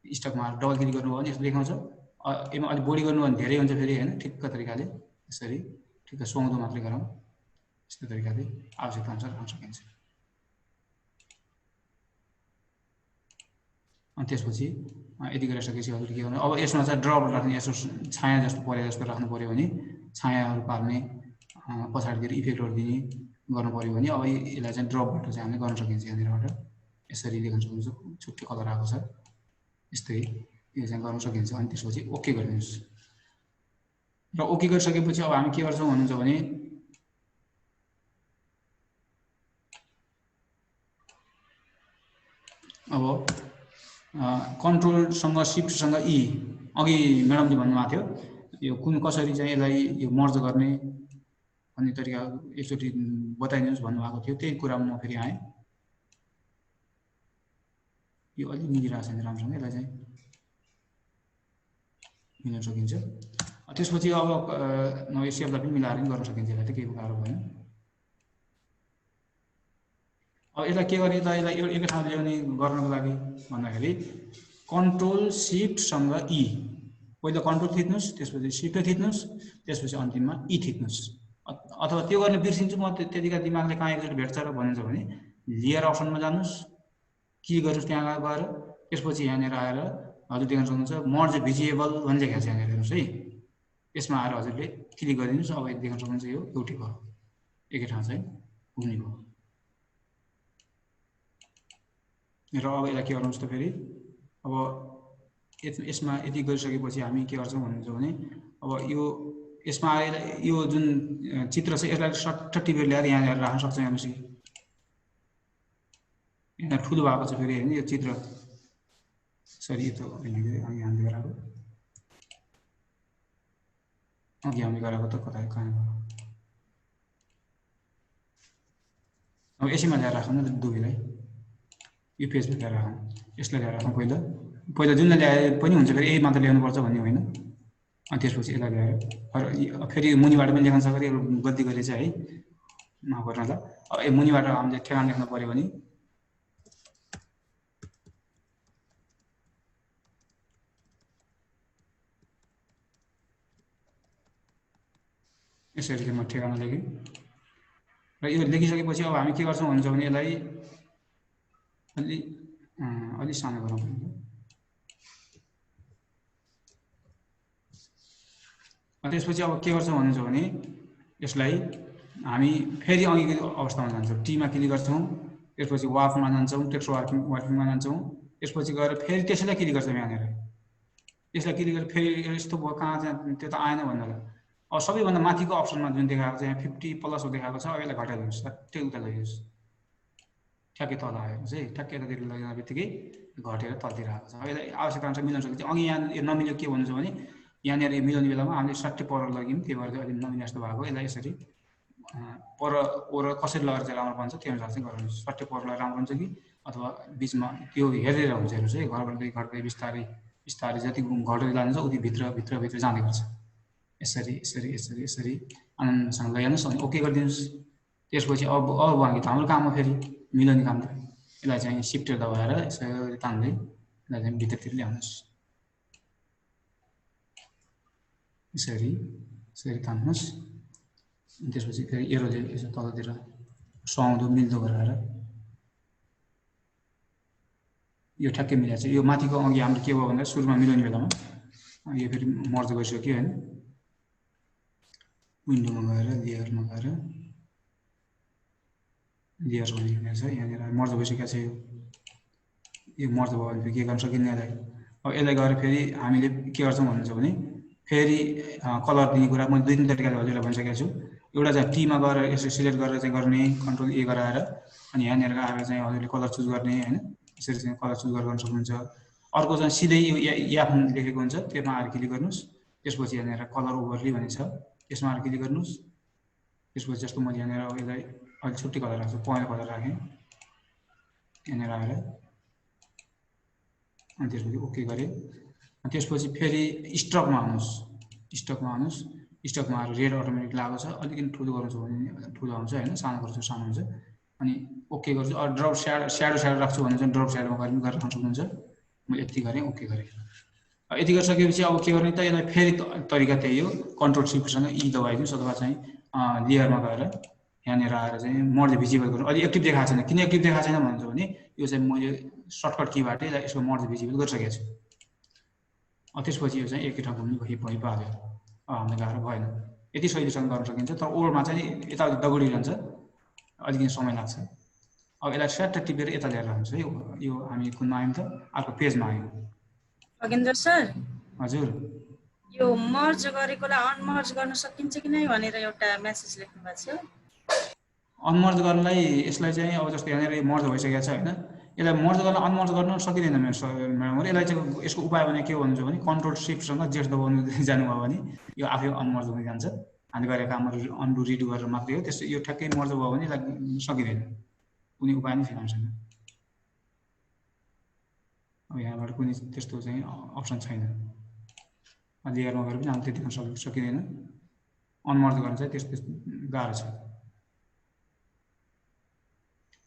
स्ट्रोकमा डबल क्लिक गर्नुभयो भने यस्तो देखाउँछ। यसमा अलिक बढी गर्नु भने धेरै हुन्छ फेरि होइन। ठिक्क तरिकाले यसरी ठिक्क सुहाउँदो मात्रै गरौँ, यस्तो तरिकाले आवश्यकता अनुसार गर्न सकिन्छ। अनि त्यसपछि यति गरिसकेपछि हजुर के गर्नु, अब यसमा चाहिँ ड्रप राख्ने, यसो छाया जस्तो परे जस्तो राख्नु पऱ्यो भने छायाहरू पार्ने, पछाडितिर इफेक्टहरू दिने गर्नु पऱ्यो भने अब यसलाई चाहिँ ड्रपबाट चाहिँ हामीले गर्न सकिन्छ। यहाँनिरबाट यसरी देख्न सक्नुहुन्छ, छुट्टै कलर आएको छ, यस्तै यो चाहिँ गर्न सकिन्छ। अनि त्यसपछि ओके गरिदिनुहोस्। र ओके गरिसकेपछि अब हामी के गर्छौँ भन्नुहुन्छ भने अब कन्ट्रोलसँग सिफ्टसँग ई, अघि म्याडमले भन्नुभएको थियो यो कसरी चाहिँ यसलाई यो मर्ज गर्ने भन्ने तरिका एकचोटि बताइदिनुहोस् भन्नुभएको थियो। त्यही कुरामा म फेरि आएँ। यो अलिक मिलिरहेको छैन राम्रोसँग, यसलाई चाहिँ मिलाउन सकिन्छ। त्यसपछि अब यो सेपलाई पनि मिलाएर पनि गर्न सकिन्छ, यसलाई त केही गाह्रो भएन। अब यसलाई के गर्ने त, यसलाई एकै ठाउँमा ल्याउने गर्नको लागि भन्दाखेरि कन्ट्रोल सिफ्टसँग ई, पहिला कन्ट्रोल थिच्नुहोस्, त्यसपछि सिफ्ट थिच्नुहोस्, त्यसपछि अन्तिममा ई थिच्नुहोस्। अथवा त्यो गर्न बिर्सिन्छु म, त्यतिका दिमागले कहाँ एकचोटि भेट्छ र भनिन्छ भने लेयर अप्सनमा जानुहोस्, क्लिक गर्नुहोस् त्यहाँ गएर, त्यसपछि यहाँनिर आएर हजुर देख्न सक्नुहुन्छ मर्ज भिजिएबल भन्ने लेखेको छ यहाँनिर। हेर्नुहोस् है, यसमा आएर हजुरले क्लिक गरिदिनुहोस्। अब देख्न सक्नुहुन्छ यो एउटै भयो, एकै ठाउँ चाहिँ पुग्ने भयो। र अब यसलाई के गर्नुहुन्छ त फेरि, अब यसमा यति गरिसकेपछि हामी के गर्छौँ भन्नुहुन्छ भने अब यो यसमा आएर यो जुन चित्र छ यसलाई सट्ट टिपेर ल्याएर यहाँ ल्याएर राख्न सक्छौँ। हेर्नुहोस् यहाँ ठुलो भएको छ फेरि हेर्नु यो चित्र, सरी यो त अघि हामीले गराएको, अघि हामीले गराएको त कता कहाँ गयो। अब यसैमा ल्याएर राखौँ न दुवैलाई, यो पेजमा ल्याएर राखौँ, यसलाई ल्याएर राखौँ। पहिला जुनलाई ल्याए पनि हुन्छ, फेरि यही मात्र ल्याउनुपर्छ भन्ने होइन। अनि त्यसपछि यसलाई ल्याएर फेरि मुनिबाट पनि लेख्न सक्छ, गल्ती गरेछ है, माफ गर्नु होला। अब मुनिबाट हामीले ठेगाना लेख्नु पऱ्यो भने यसरी म ठेगाना लेखेँ। र यो लेखिसकेपछि अब हामी के गर्छौँ भन्छ भने यसलाई अलि सानो गरौँ। त्यसपछि अब के गर्छौँ भन्नुहुन्छ भने यसलाई हामी फेरि अघिको अवस्थामा जान्छौँ, टीमा क्लिक गर्छौँ, त्यसपछि वार्कमा जान्छौँ, टेक्स्ट वर्किङमा जान्छौँ, त्यसपछि गएर फेरि त्यसैलाई क्लिक गर्छौँ। यहाँनिर यसलाई क्लिक गरेर फेरि यस्तो भयो कहाँ चाहिँ त्यो त आएन भन्नला। अब सबैभन्दा माथिको अप्सनमा जुन देखाएको छ यहाँ 50+ देखाएको छ, अब यसलाई घटाइदिनुहोस्, सट्टै उता लगिदिनुहोस्, ठ्याक्कै तल आएको चाहिँ ठ्याक्कै यतातिर लगिदिने बित्तिकै घटेर तलतिर आएको छ। अब यसलाई आवश्यकता अनुसार मिलाउन सकिन्छ। अघि यहाँ नमिल्यो के भन्नुहुन्छ भने यहाँनिर मिलाउने बेलामा हामीले सट्टै पर लग्यौँ, त्यही भएर अलिक नमिल्ने जस्तो भएको। यसलाई यसरी पर ओर कसरी लगाएर चाहिँ राम्रो बन्छ त्यो अनुसार चाहिँ गर्नुहोस्। सट्टै पर लगाएर राम्रो हुन्छ कि अथवा बिचमा त्यो हेरेर हुन्छ। हेर्नुहोस् है, घरबाट घट्दै बिस्तारै बिस्तारै जति घटेर जान्छ उति भित्र जाँदै गर्छ। यसरी यसरी यसरी यसरी आनन्दसँग लैजानुहोस् अनि ओके गरिदिनुहोस्। त्यसपछि अब बाँकी त हाम्रो काम हो फेरि मिलाउने काम त। यसलाई चाहिँ सिफ्टर दबाएर यसरी तान्दै यसलाई चाहिँ भित्रतिर ल्याउनुहोस्। यसरी यसरी तान्नुहोस्। त्यसपछि फेरि एरोले यसो तलतिर सुहाउँदो मिल्दो गराएर यो ठ्याक्कै मिलाएको छ। यो माथिको अघि हाम्रो के भयो भन्दा सुरुमा मिलाउने बेलामा यो फेरि मर्ज गरिसक्यो होइन। विन्डोमा गएर लेयरमा गएर लेयर्स भन्ने छ, यहाँनिर मर्ज भइसकेको छ। यो मर्ज भयो भने के गर्न सकिन्न यसलाई। अब यसलाई गएर फेरि हामीले के गर्छौँ भन्नुहुन्छ भने फेरि कलर दिने कुरा मैले 2-3 तरिकाले हजुरलाई भनिसकेको छु। एउटा चाहिँ टीमा गएर यसो सिलेक्ट गरेर चाहिँ गर्ने, कन्ट्रोल ए गराएर, अनि यहाँनिर आएर चाहिँ हजुरले कलर चुज गर्ने होइन। यसरी चाहिँ कलर चुज गरेर गर्न सक्नुहुन्छ। अर्को चाहिँ सिधै यो याफ लेखेको हुन्छ, त्यसमा आएर क्लिक गर्नुहोस्। त्यसपछि यहाँनिर कलर ओभरले भन्ने छ, त्यसमा आएर क्लिक गर्नुहोस्। त्यसपछि जस्तो मैले यहाँनिर यसलाई अलिक छुट्टै कलर राख्छु, पहेँलो कलर राखेँ। यहाँनिर आएर अनि त्यसपछि ओके गरेँ। त्यसपछि फेरि स्टकमा आउनुहोस्। स्टकमा आएर रेड अटोमेटिक लागेको छ। अलिकति ठुलो गर्नु छ भने ठुलो आउँछ होइन, सानो गर्छु सानो हुन्छ। अनि ओके गर्छु। ड्रप स्याडो राख्छु भने चाहिँ ड्रप स्याडोमा गरेर राख्न सक्नुहुन्छ। म यति गरेँ, ओके गरेँ। यति गरिसकेपछि अब के गर्ने त, यसलाई फेरि तरिका त्यही हो, कन्ट्रोल सिफ्टसँग ई दबाइदिनुहोस् अथवा चाहिँ लेयरमा गएर यहाँनिर आएर चाहिँ मर्ज भिजिबल गर्नु। अलि एक्टिभ देखाएको छैन, किन एक्टिभ देखाएको छैन भन्नुहुन्छ भने यो चाहिँ मैले सर्टकट कीबाट यसको मर्ज भिजिबल गरिसकेको छु। त्यसपछि यो चाहिँ एकै ठाउँमा भइपाल्यो। अब हामीलाई गाह्रो भएन, यति सजिलोसँग गर्न सकिन्छ। तर ओभरमा चाहिँ यताउति दगुडिरहन्छ, अलिकति समय लाग्छ। अब यसलाई स्याट्ट टिपेर यता ल्याएर आउँछ है। यो हामी कुनमा आयौँ त, अर्को पेजमा आयौँ। खगेन्द्र सर, हजुर, यो मर्ज गरेकोलाई अनमर्ज गर्न सकिन्छ कि नै भनेर एउटा मेसेज लेख्नु भएको छ। अनमर्ज गर्नलाई यसलाई चाहिँ अब जस्तो यहाँनिर मर्ज भइसकेको छ होइन, यसलाई मर्ज गर्न अनमर्ज गर्न सकिँदैन म्याडम। यसलाई चाहिँ यसको उपाय भने के भन्छु भने कन्ट्रोल सिफ्टसँग जेट दबाउनु जानुभयो भने यो आफै अनमर्ज हुन जान्छ। हामीले गरेको कामहरू अन्डु रिडु गरेर मात्रै हो। त्यस्तो यो ठ्याक्कै मर्ज भयो भने यसलाई सकिँदैन, कुनै उपाय नै छैन छैन। अब यहाँबाट कुनै त्यस्तो चाहिँ अप्सन छैन। लेयरमा गएर पनि हामीले त्यति गर्न सकिँदैन। अनमर्ज गर्न चाहिँ त्यस्तो गाह्रो छ।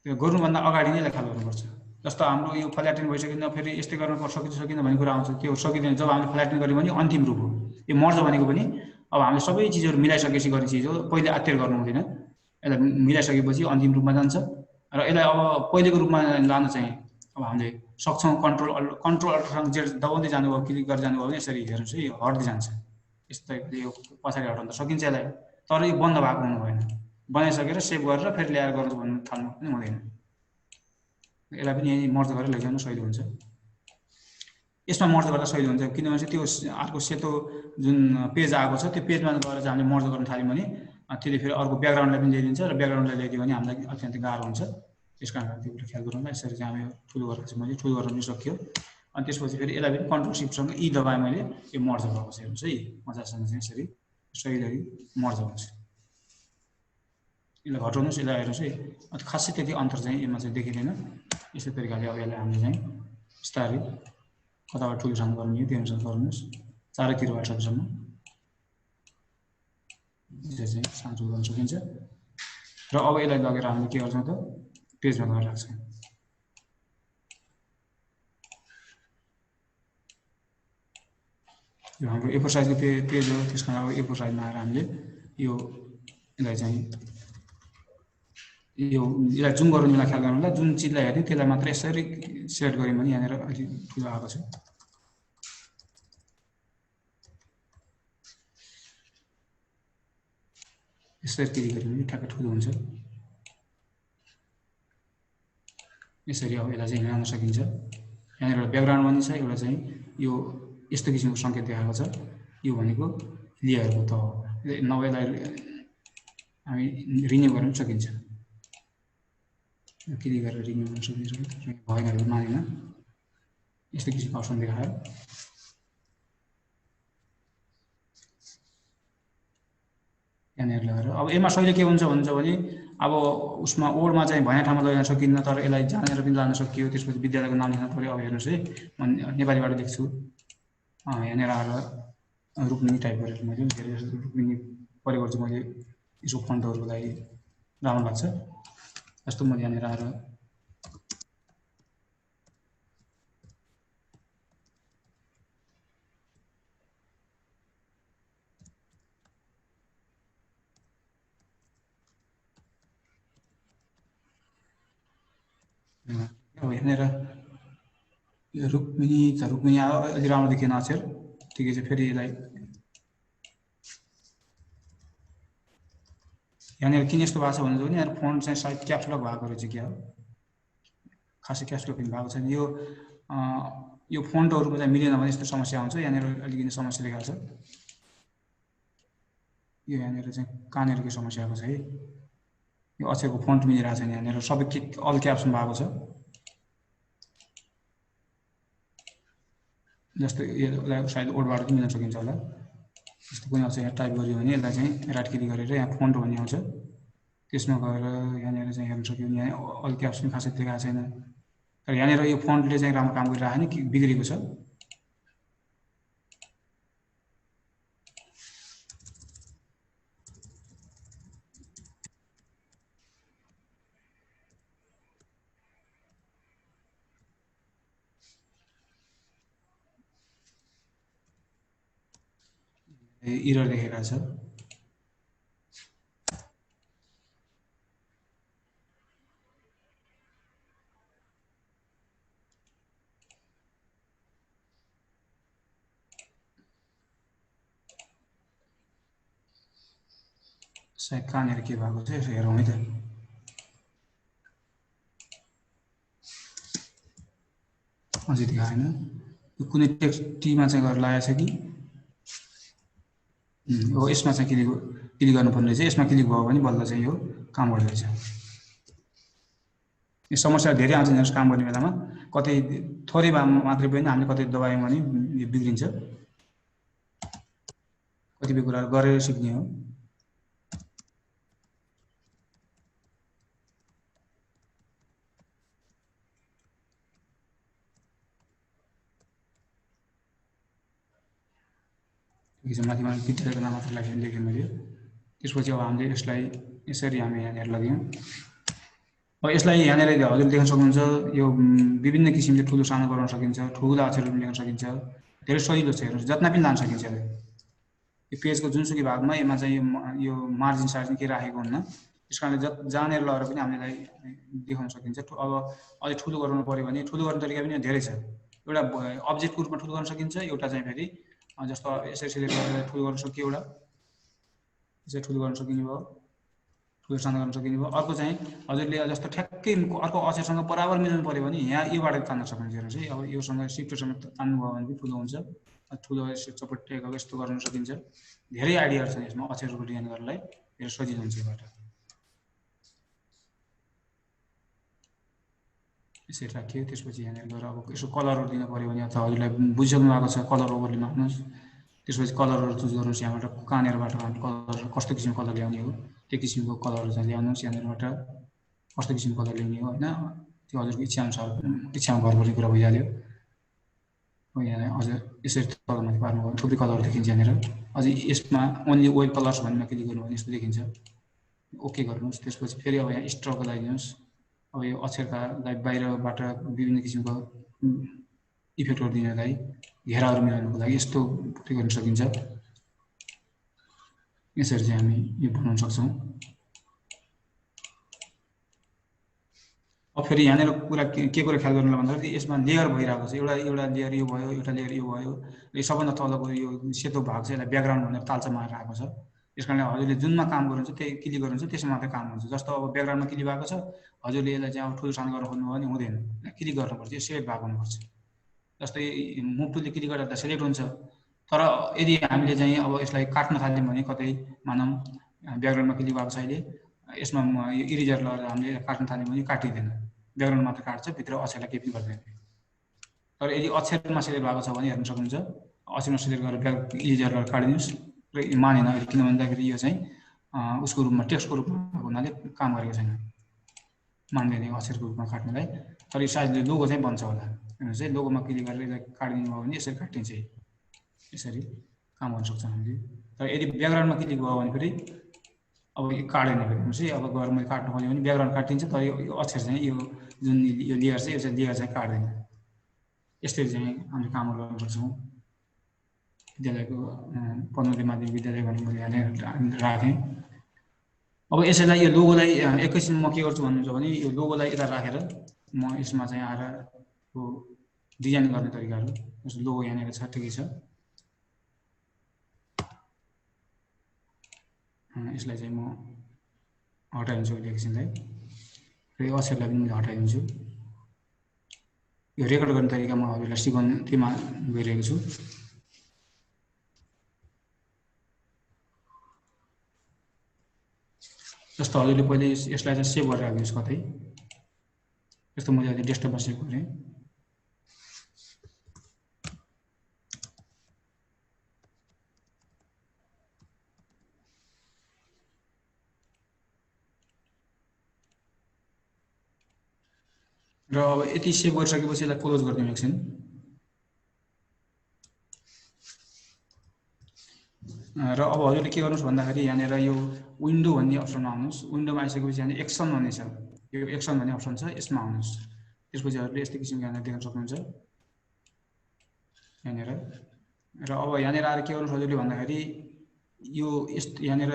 त्यो गर्नुभन्दा अगाडि नै ख्याल गर्नुपर्छ। जस्तो हाम्रो यो फ्ल्याटिन भइसकिन फेरि यस्तै गर्न सकिन्छ सकिन्न भन्ने कुरा आउँछ। त्यो सकिँदैन। जब हामीले फ्ल्याटिन गऱ्यौँ भने अन्तिम रूप हो। यो मर्ज भनेको पनि अब हामीले सबै चिजहरू मिलाइसकेपछि गर्ने चिज हो, पहिले अत्तेर गर्नु हुँदैन। यसलाई मिलाइसकेपछि अन्तिम रूपमा जान्छ। र यसलाई अब पहिलेको रूपमा लान चाहिँ अब हामीले सक्छौँ। कन्ट्रोल अल्टसँग जेट दबाउँदै जानुभयो, क्लिक गरेर जानुभयो भने यसरी हेर्नुहोस् है, यो हट्दै जान्छ। यस्तै यो पछाडि हटाउन त सकिन्छ यसलाई, तर यो बन्द भएको हुनु भएन। बनाइसकेर सेभ गरेर फेरि ल्याएर गर्नु भन्नु थाल्नु पनि हुँदैन। यसलाई पनि यही मर्ज गरेर लैजानु सजिलो हुन्छ। यसमा मर्ज गर्दा सजिलो हुन्छ, किनभने त्यो अर्को सेतो जुन पेज आएको छ त्यो पेजमा गएर चाहिँ हामीले मर्ज गर्न थाल्यौँ भने त्यसले फेरि अर्को ब्याकग्राउन्डलाई पनि ल्याइदिन्छ र ब्याकग्राउन्डलाई ल्याइदियो भने हामीलाई अत्यन्तै गाह्रो हुन्छ। त्यस कारणले त्यो कुरा ख्याल गरौँला। यसरी चाहिँ हामी ठुलो गरेर चाहिँ मैले ठुलो गर्न पनि सकियो। अनि त्यसपछि फेरि यसलाई पनि कन्ट्रोल सिफ्टसँग ई दबाएँ मैले, यो मर्ज भएको छ। हेर्नुहोस् है, मजासँग चाहिँ यसरी सही मर्ज हुन्छ। यसलाई घटाउनुहोस्, यसलाई हेर्नुहोस् है, खासै त्यति अन्तर चाहिँ यसमा चाहिँ देखिँदैन। यस्तै तरिकाले अब यसलाई हामीले चाहिँ बिस्तारै कताबाट ठुलोसँग गर्ने त्यो अनुसार गर्नुहोस्, चारैतिरबाट सकेसम्म यसरी चाहिँ सानो गर्न सकिन्छ। र अब यसलाई लगेर हामीले के गर्छौँ त, पेजमा गएर राख्छौँ। यो हाम्रो A4 साइजको पेज हो, त्यस कारण अब A4 साइजमा आएर हामीले यो यसलाई चाहिँ यो यसलाई जुम गराउने बेला ख्याल गर्नु होला जुन चिजलाई हेर्ने त्यसलाई मात्र यसरी सेलेक्ट गर्यौँ भने यहाँनिर अलि ठुलो आएको छ यसरी क्लिक गर्यौँ भने ठ्याक्कै ठुलो हुन्छ यसरी अब यसलाई चाहिँ हिँडाउन सकिन्छ यहाँनिर एउटा ब्याकग्राउन्ड पनि छ एउटा चाहिँ यो यस्तो किसिमको सङ्केत देखाएको छ यो भनेको लेयरको त हो नभए यसलाई हामी रिन्यू गर्न पनि सकिन्छ क्लिक गरेर रिन्यू गर्न सकिन्छ भएन भने मानेन यस्तो किसिमको अप्सन देखायो यहाँनिर लगाएर अब यसमा सहिले के हुन्छ भन्छ भने अब उसमा ओडमा चाहिँ भएन ठाउँमा लैजान सकिन्न तर यसलाई जानेर पनि लान सकियो त्यसपछि विद्यालयको नाम लेख्न पऱ्यो अब हेर्नुहोस् है म नेपालीबाट लेख्छु यहाँनिर आएर रुक्मिनी टाइप गरेर मैले धेरै रुक्मिनी प्रयोग गर्छु मैले यसको फन्टहरूको लागि राम्रो लाग्छ जस्तो मैले यहाँनिर आएर अब यहाँनिर यो रुक्मिनी अलि राम्रो देखिएन अक्षर ठिकै छ फेरि यसलाई यहाँनिर किन यस्तो भएको छ भने यहाँ फन्ट चाहिँ सायद क्याप्सलक भएको रहेछ क्या हो खासै क्याप्सलक पनि भएको छैन यो फन्टहरूको चाहिँ मिलेन भने यस्तो समस्या आउँछ यहाँनिर अलिकति समस्या देखाएको छ यो यहाँनिर चाहिँ कहाँनिर के समस्या आएको छ है यो अक्षरको फन्ट मिलिरहेको छैन यहाँनिर सबै अल क्याप्सन भएको छ जस्तो यसलाई सायद ओडबाट पनि मिल्न सकिन्छ होला यस्तो कुनै अक्षर यहाँ टाइप गर्यो भने यसलाई चाहिँ राइट क्लिक गरेर यहाँ फन्ट भन्ने आउँछ त्यसमा गएर यहाँनिर चाहिँ हेर्न सक्यो भने यहाँ अल क्याप्स पनि खासै देखाएको छैन तर यहाँनिर यो फन्टले चाहिँ राम्रो काम गरिरहेको नि कि बिग्रेको छ इरर देखेको छ सायद कहाँनिर के भएको छ यसो हेरौँ है त अझै देखाएन यो कुनै टेक्स्ट टीमा चाहिँ गरेर लागेको छ कि हो यसमा चाहिँ क्लिक गर्नुपर्ने रहेछ यसमा क्लिक भयो भने बल्ल चाहिँ यो काम गर्दैछ यो समस्या धेरै आउँछ यिनीहरू काम गर्ने बेलामा कतै थोरै मात्रै पनि हामीले कतै दबायौँ भने यो बिग्रिन्छ कतिपय कुराहरू गरेर सिक्ने हो माथिमा विद्यालयको नाम मात्र लेखेँ मैले त्यसपछि अब हामीले यसलाई यसरी हामी यहाँनिर लग्यौँ अब यसलाई यहाँनिर हजुरले देख्न सक्नुहुन्छ यो विभिन्न किसिमले ठुलो सानो गराउन सकिन्छ ठुला अक्षरहरू पनि लेख्न सकिन्छ धेरै सजिलो छ हेर्नुहोस् जतना पनि लान सकिन्छ यसलाई यो पेजको जुनसुकै भागमा यसमा चाहिँ यो मार्जिन सार्जिन के राखेको हुन्न त्यस कारणले जानेर लगेर पनि हामीले देखाउन सकिन्छ अब अझै ठुलो गराउनु पर्यो भने ठुलो गर्ने तरिका पनि धेरै छ एउटा अब्जेक्टको रूपमा ठुलो गर्न सकिन्छ एउटा चाहिँ फेरि जस्तो यसरी सिलेक्ट गरेर ठुलो गर्न सकियो एउटा यसरी ठुलो गर्न सकिने भयो ठुलो सानो गर्न सकिने भयो अर्को चाहिँ हजुरले जस्तो ठ्याक्कै अर्को अक्षरसँग बराबर मिलाउनु पर्यो भने यहाँ योबाट तान्न सक्नुहुन्छ हेर्नुहोस् है अब योसँग सिफ्टसँग तान्नु भयो भने पनि ठुलो हुन्छ ठुलो चपट्टेको यस्तो गर्न सकिन्छ धेरै आइडियाहरू छन् यसमा अक्षरहरूको डिजाइन गर्नलाई धेरै सजिलो हुन्छ योबाट यसरी राखियो त्यसपछि यहाँनिर गएर अब यसो कलरहरू दिनु पर्यो भने अथवा हजुरलाई बुझिसक्नु भएको छ कलर ओभरले माग्नुहोस् त्यसपछि कलरहरू चुज गर्नुहोस् यहाँबाट कहाँनिरबाट कलर कस्तो किसिमको कलर ल्याउने हो त्यो किसिमको कलरहरू चाहिँ ल्याउनुहोस् यहाँनिरबाट कस्तो किसिमको कलर ल्याउने हो होइन त्यो हजुरको इच्छाअनुसार इच्छामा भर पर्ने कुरा भइहाल्यो यहाँ अझ यसरी तलमाथि पार्नु भयो थुप्रै कलर देखिन्छ यहाँनिर अझै यसमा ओन्ली वेब कलर्स भन्ने क्लिक गर्नु भने यस्तो देखिन्छ ओके गर्नुहोस् त्यसपछि फेरि अब यहाँ स्ट्रक लगाइदिनुहोस् अब यो अक्षरकालाई बाहिरबाट विभिन्न किसिमको इफेक्टहरू दिनलाई घेराहरू मिलाउनुको लागि यस्तो गर्न सकिन्छ यसरी चाहिँ हामी यो बनाउन सक्छौँ अब फेरि यहाँनिर कुरा के कुरा ख्याल गर्नु भन्दाखेरि यसमा लेयर भइरहेको छ, एउटा एउटा लेयर यो भयो, एउटा लेयर यो भयो, र सबभन्दा तलको यो सेतो भाग चाहिँ यसलाई ब्याकग्राउन्ड भनेर तालचा मारेर आएको छ। त्यस कारणले हजुरले जुनमा काम गर्नुहुन्छ त्यही क्लिक गर्नुहुन्छ त्यसमा मात्रै काम हुन्छ। जस्तो अब ब्याकग्राउन्डमा क्लिक भएको छ, हजुरले यसलाई चाहिँ अब ठुलो सानो गर्न खोज्नुभयो भने हुँदैन, क्लिक गर्नुपर्छ, यो सेलेक्ट भएको हुनुपर्छ। जस्तै मुभ टुलले क्लिक गरेर त सेलेक्ट हुन्छ, तर यदि हामीले चाहिँ अब यसलाई काट्न थाल्यौँ भने कतै मानौँ ब्याकग्राउन्डमा क्लिक भएको छ अहिले, यसमा यो इरेजर लगाएर हामीले काट्न थाल्यौँ भने काटिँदैन, ब्याकग्राउन्ड मात्र काट्छ, भित्र अक्षरलाई केही पनि गर्दैन। तर यदि अक्षरमा सेलेक्ट भएको छ भने हेर्न सक्नुहुन्छ, अक्षरमा सेलेक्ट गरेर इरेजर लगाएर काटिदिनुहोस् र मानेन, किन भन्दाखेरि यो चाहिँ उसको रूपमा टेक्स्टको रूपमा भएको हुनाले काम गरेको छैन, मान्दैन यो अक्षरको रूपमा काट्नलाई। तर यो सायद लोगो चाहिँ बन्छ होला, हेर्नुहोस् है, लोगोमा क्लिक गरेर यसलाई काटिदिनु भयो भने यसरी काटिन्छ, यसरी काम गर्न सक्छौँ हामीले। तर यदि ब्याकग्राउन्डमा क्लिक भयो भने फेरि अब यो काटेन, फेरि हेर्नुहोस् है, अब गएर मैले काट्नु खोल्यो भने ब्याकग्राउन्ड काटिन्छ, तर यो अक्षर चाहिँ यो जुन यो लेयर चाहिँ यो चाहिँ लेयर चाहिँ काट्दैन। यसरी चाहिँ हामीले कामहरू गर्न सक्छौँ। विद्यालयको 15औं माध्यमिक विद्यालय भन्ने मैले यहाँनिर राखेँ। अब यसैलाई यो लोगोलाई एकैछिन म के गर्छु भन्नुहुन्छ भने यो लोगोलाई यता राखेर म यसमा चाहिँ आएर यो डिजाइन गर्ने तरिकाहरू, जस्तो लोगो यहाँनिर छ, ठिकै छ, यसलाई चाहिँ म हटाइदिन्छु एकछिनलाई, र यो अक्षरलाई पनि मैले हटाइदिन्छु। यो रेकर्ड गर्ने तरिका म हजुरलाई सिकाउन त्यहीमा गइरहेको छु। जस्तो हजुरले पहिले यसलाई चाहिँ सेभ गरेर राख्नुहोस् कतै, जस्तो मैले अहिले डेस्कटपमा सेभ गरेँ। र अब यति सेभ गरिसकेपछि यसलाई क्लोज गरिदिउँ एकछिन। र अब हजुरले के गर्नुहोस् भन्दाखेरि यहाँनिर यो विन्डो भन्ने अप्सनमा आउनुहोस्। विन्डोमा आइसकेपछि यहाँनिर एक्सन भन्ने छ, यो एक्सन भन्ने अप्सन छ, यसमा आउनुहोस्। त्यसपछि हजुरले यस्तै किसिमको यहाँनिर देख्न सक्नुहुन्छ यहाँनिर। र अब यहाँनिर आएर के गर्नुहोस् हजुरले भन्दाखेरि यो यहाँनिर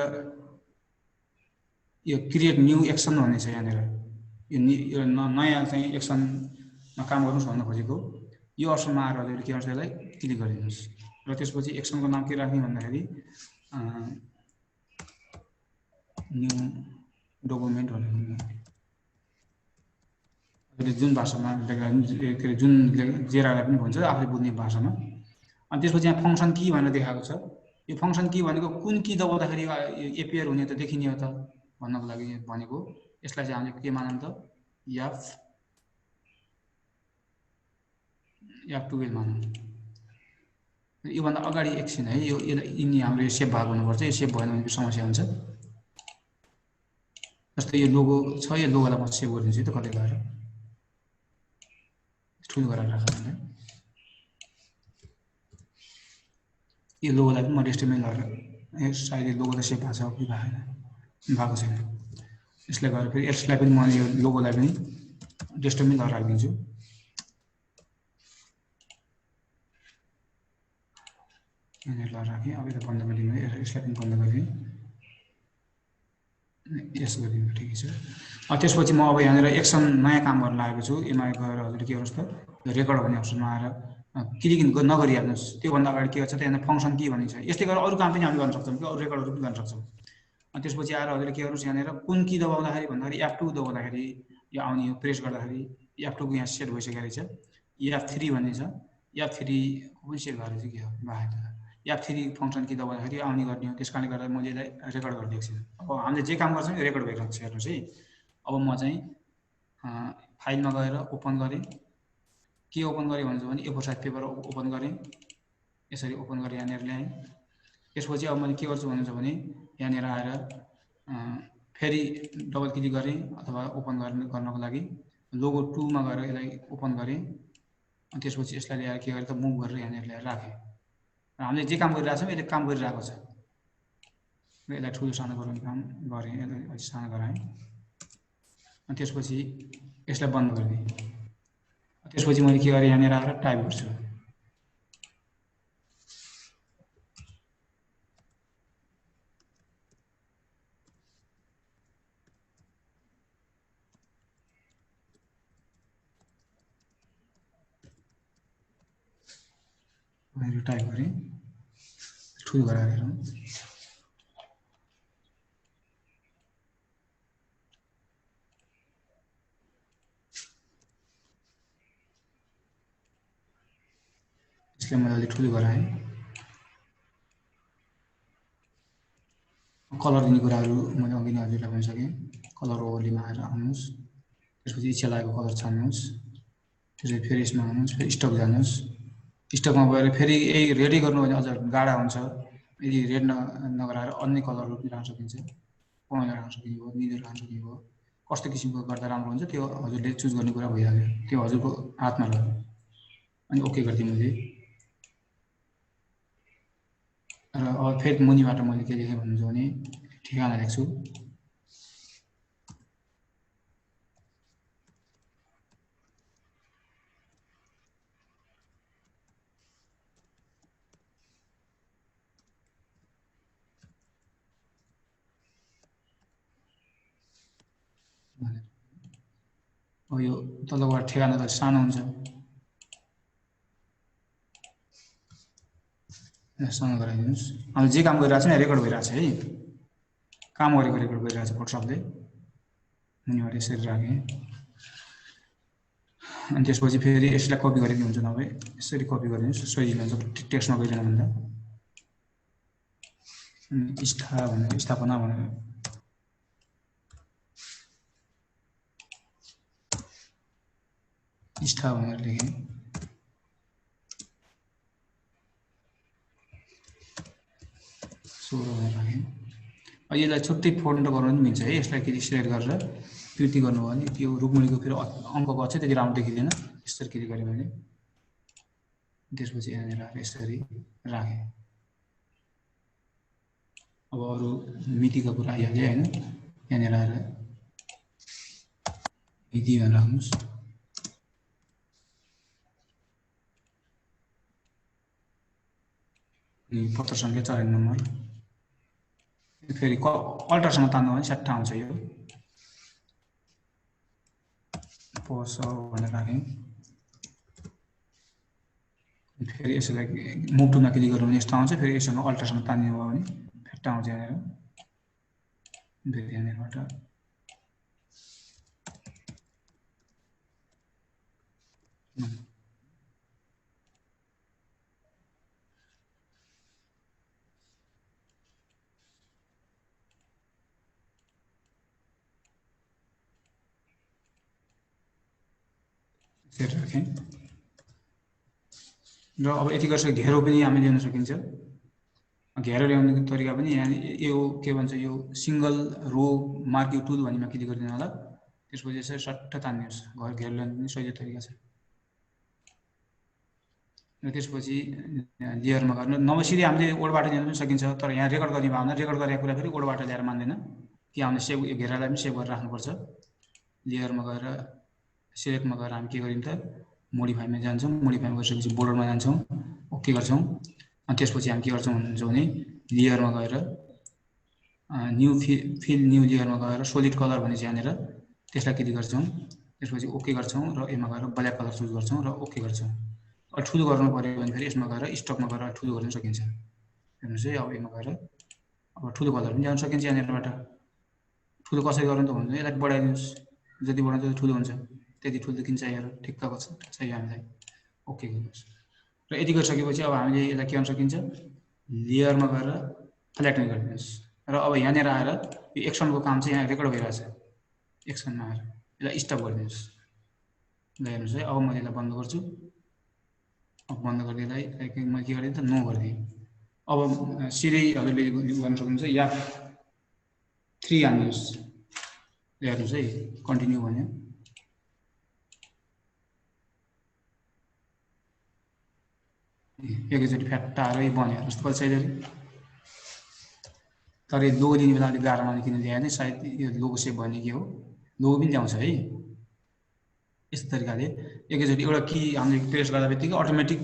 यो क्रिएट न्यू एक्सन भन्ने छ यहाँनिर, यो नयाँ चाहिँ एक्सनमा काम गर्नुहोस् भन्न खोजेको। यो अप्सनमा आएर हजुरले के गर्नुहोस्, यसलाई क्लिक गरिदिनुहोस् र त्यसपछि एक्सनको नाम के राख्ने भन्दाखेरि न्यू डकुमेन्ट भनेर, जुन भाषामा के अरे जुन जे राख्दा पनि भन्छ आफूले बुझ्ने भाषामा। अनि त्यसपछि यहाँ फङ्सन की भनेर देखाएको छ, यो फङ्सन की भनेको कुन की दबाउँदाखेरि एपियर हुने त देखिने हो त भन्नको लागि भनेको। यसलाई चाहिँ हामीले के मानौँ त, F12 मानौँ। योभन्दा अगाडि एकछिन है, यो यिनी हाम्रो यो सेभ भएको हुनुपर्छ, यो सेभ भएन भने समस्या हुन्छ। जस्तै यो लोगो छ, यो लोगोलाई म सेभ गरिदिन्छु त कतै गएर, ठुलो गरेर राख्नु। यो लोगोलाई पनि म डेस्कटपमै लगेर सायद यो लोगो त सेभ भएको छ कि भएको छैन, यसलाई गरेर फेरि यसलाई पनि म यो लोगोलाई पनि डेस्कटपमै लगेर राखिदिन्छु। यहाँनिर लगेर राखेँ। अब यता बन्द गरिदिनु, यसलाई पनि बन्द गरिदिएँ, यस गरिदिनु, ठिकै छ। त्यसपछि म अब यहाँनिर एक्सन नयाँ काम गर्न लागेको छु। यसमा गएर हजुरले के गर्नुहोस् त, रेकर्ड भन्ने अप्सनमा आएर क्लिक नगरिहाल्नुहोस्। त्योभन्दा अगाडि के गर्छ त, यहाँ फङ्सन के भन्ने छ। यस्तै गरेर अरू काम पनि हामीले गर्न सक्छौँ कि अरू रेकर्डहरू पनि गर्न सक्छौँ। अनि त्यसपछि आएर हजुरले के गर्नुहोस्, यहाँनिर कुन की दबाउँदाखेरि भन्दाखेरि F2 दबाउँदाखेरि यो आउने, यो प्रेस गर्दाखेरि F2 को यहाँ सेट भइसकेको रहेछ। F3 भन्ने छ, F3 को पनि सेट भएको रहेछ, के हो F3 फङ्सन की दबाउँदाखेरि आउने गर्ने हो। त्यस कारणले गर्दा मैले यसलाई रेकर्ड गरिदिएको छु। अब हामीले जे काम गर्छौँ यो रेकर्ड भइरहेको छ, हेर्नुहोस् है। अब म चाहिँ फाइलमा गएर ओपन गरेँ, के ओपन गरेँ भन्छ भने A4 साइज पेपर ओपन गरेँ, यसरी ओपन गरेर यहाँनिर ल्याएँ। त्यसपछि अब मैले के गर्छु भन्नुहुन्छ भने यहाँनिर आएर फेरि डबल क्लिक गरेँ अथवा ओपन गर्नको लागि लोगो 2 मा गएर यसलाई ओपन गरेँ। अनि त्यसपछि यसलाई ल्याएर के गरेँ त, मुभ गरेर यहाँनिर ल्याएर राखेँ। र हामीले जे काम गरिरहेको छौँ यसले काम गरिरहेको छ। यसलाई ठुलो सानो गराउने काम गरेँ, यसलाई सानो गराएँ। अनि त्यसपछि यसलाई बन्द गरिदिएँ। त्यसपछि मैले के गरेँ, यहाँनिर आएर टाइप गर्छु। मैले टाइप गरेँ ठुलो गरेर हेरौँ यसलाई मैले अलि ठुलो गराएँ कलर दिने कुराहरू मैले अघि नै हजुरलाई भनिसकेँ कलर ओभरलेमा आएर आउनुहोस् त्यसपछि इच्छा लागेको कलर छान्नुहोस् त्यसपछि फेरि यसमा आउनुहोस् फेरि स्टक जानुहोस् स्टकमा गएर फेरि यही रेडी गर्नु भने अझ गाढा हुन्छ यदि रेड नगराएर अन्य कलरहरू पनि राख्न सकिन्छ पहेँलो राख्न सकिने भयो निलो राख्न सकिने भयो कस्तो किसिमको गर्दा राम्रो हुन्छ त्यो हजुरले चुज गर्ने कुरा भइहाल्यो त्यो हजुरको हातमा रह्यो अनि ओके गरिदिएँ मैले र अब फेरि मुनिबाट मैले के लेखेँ भन्नुहुन्छ भने ठेगाना लेख्छु अब यो तलबाट ठेगाना त सानो हुन्छ सानो गराइदिनुहोस् हामीले जे काम गरिरहेको छ नि रेकर्ड भइरहेको छ है काम गरेको रेकर्ड गरिरहेको छ फोटोसपले मुनिबाट यसरी राखेँ अनि त्यसपछि फेरि यसलाई कपी गरेको हुन्छ नभए यसरी कपी गरिदिनुहोस् सजिलो हुन्छ टेक्स्टमा गइरहनु भन्दा स्थापना भनेर स्था भनेर लेखेँ सोह्र भनेर राखेँ यसलाई छुट्टै फोल्ड गर्नु पनि मिल्छ है यसलाई फेरि सेयर गरेर कृति गर्नुभयो भने त्यो रुक्मिणीको फेरि अङ्कको अझै त्यति राम्रो देखिँदैन यसरी कृति गरेँ मैले त्यसपछि यहाँनिर यसरी राखेँ अब अरू मितिका कुरा आइहाल्यो होइन यहाँनिर आएर मिति भनेर राख्नुहोस् पत्र सङ्ख्या 4 नम्बर फेरि अल्ट्रासम्म तान्नु भने सट्टा आउँछ यो पस भनेर राखेँ फेरि यसलाई मुभ टुमा क्लिक गर्नु भने यस्तो आउँछ फेरि यससँग अल्ट्रासम्म तान्ने भयो भने फेट्टा आउँछ यहाँनिर फेरि यहाँनिरबाट राखेँ र अब यति गरिसक्यो घेरो पनि हामी ल्याउन सकिन्छ घेरो ल्याउने तरिका पनि यहाँ यो के भन्छ यो सिंगल रो मार्किङ टुल भन्नेमा क्लिक गरिदिनु होला त्यसपछि यसरी सट्ट तान्नुहोस् घर घेरो ल्याउने पनि सजिलो तरिका छ र त्यसपछि लेयरमा गर्न नभए सिधै हामीले ओडबाट ल्याउन पनि सकिन्छ तर यहाँ रेकर्ड गर्ने भावना रेकर्ड गरेको कुरा फेरि ओडबाट ल्याएर मान्दैन कि हामीले सेभ यो घेरालाई पनि सेभ गरेर राख्नुपर्छ लेयरमा गएर सिलेक्टमा गएर हामी के गरिन्छ मोडिफाईमा जान्छौँ मोडिफाईमा गरिसकेपछि बोर्डरमा जान्छौँ ओके गर्छौँ अनि त्यसपछि हामी के गर्छौँ भन्छ भने लेयरमा गएर न्यू फिल न्यू लेयरमा गएर सोलिड कलर भन्ने यहाँनिर त्यसलाई क्लिक गर्छौँ त्यसपछि ओके गर्छौँ र यसमा गएर ब्ल्याक कलर चुज गर्छौँ र ओके गर्छौँ अब ठुलो गर्नु पर्यो भने फेरि यसमा गएर स्टकमा गएर ठुलो गर्न सकिन्छ हेर्नुहोस् है अब यसमा गएर अब ठुलो कलर पनि जान सकिन्छ यहाँनिरबाट ठुलो कसरी गर्नु त भन्नु यसलाई बढाइदिनुहोस् जति बढाउँछ त्यति ठुलो हुन्छ त्यति ठुलो देखिन्छ हेर ठिक्कको चाहियो हामीलाई ओके गर्नुहोस् र यति गरिसकेपछि अब हामीले यसलाई के गर्न सकिन्छ लेयरमा गएर फ्ल्याटन गरिदिनुहोस् र अब यहाँनिर आएर यो एक्सनको काम चाहिँ यहाँ रेकर्ड भइरहेछ एक्सनमा आएर यसलाई स्टप गरिदिनुहोस् ल हेर्नुहोस् है अब मैले यसलाई बन्द गर्छु अब बन्द गरिदिएलाई मैले के गरिदिएँ त नो गरिदिएँ अब सिधै हजुरले गर्न सक्नुहुन्छ या 3 हाल्नुहोस् हेर्नुहोस् है कन्टिन्यू भन्यो एकैचोटि फ्याट्टाएर बन्यो जस्तो कसैले तर यो लोगो दिने बेला अलिक गाह्रो माने किन ल्याएन सायद यो लोगो सेभ भने के हो लोगो पनि ल्याउँछ है यस्तो तरिकाले एकैचोटि एउटा की हामीले प्रेस गर्दा बित्तिकै अटोमेटिक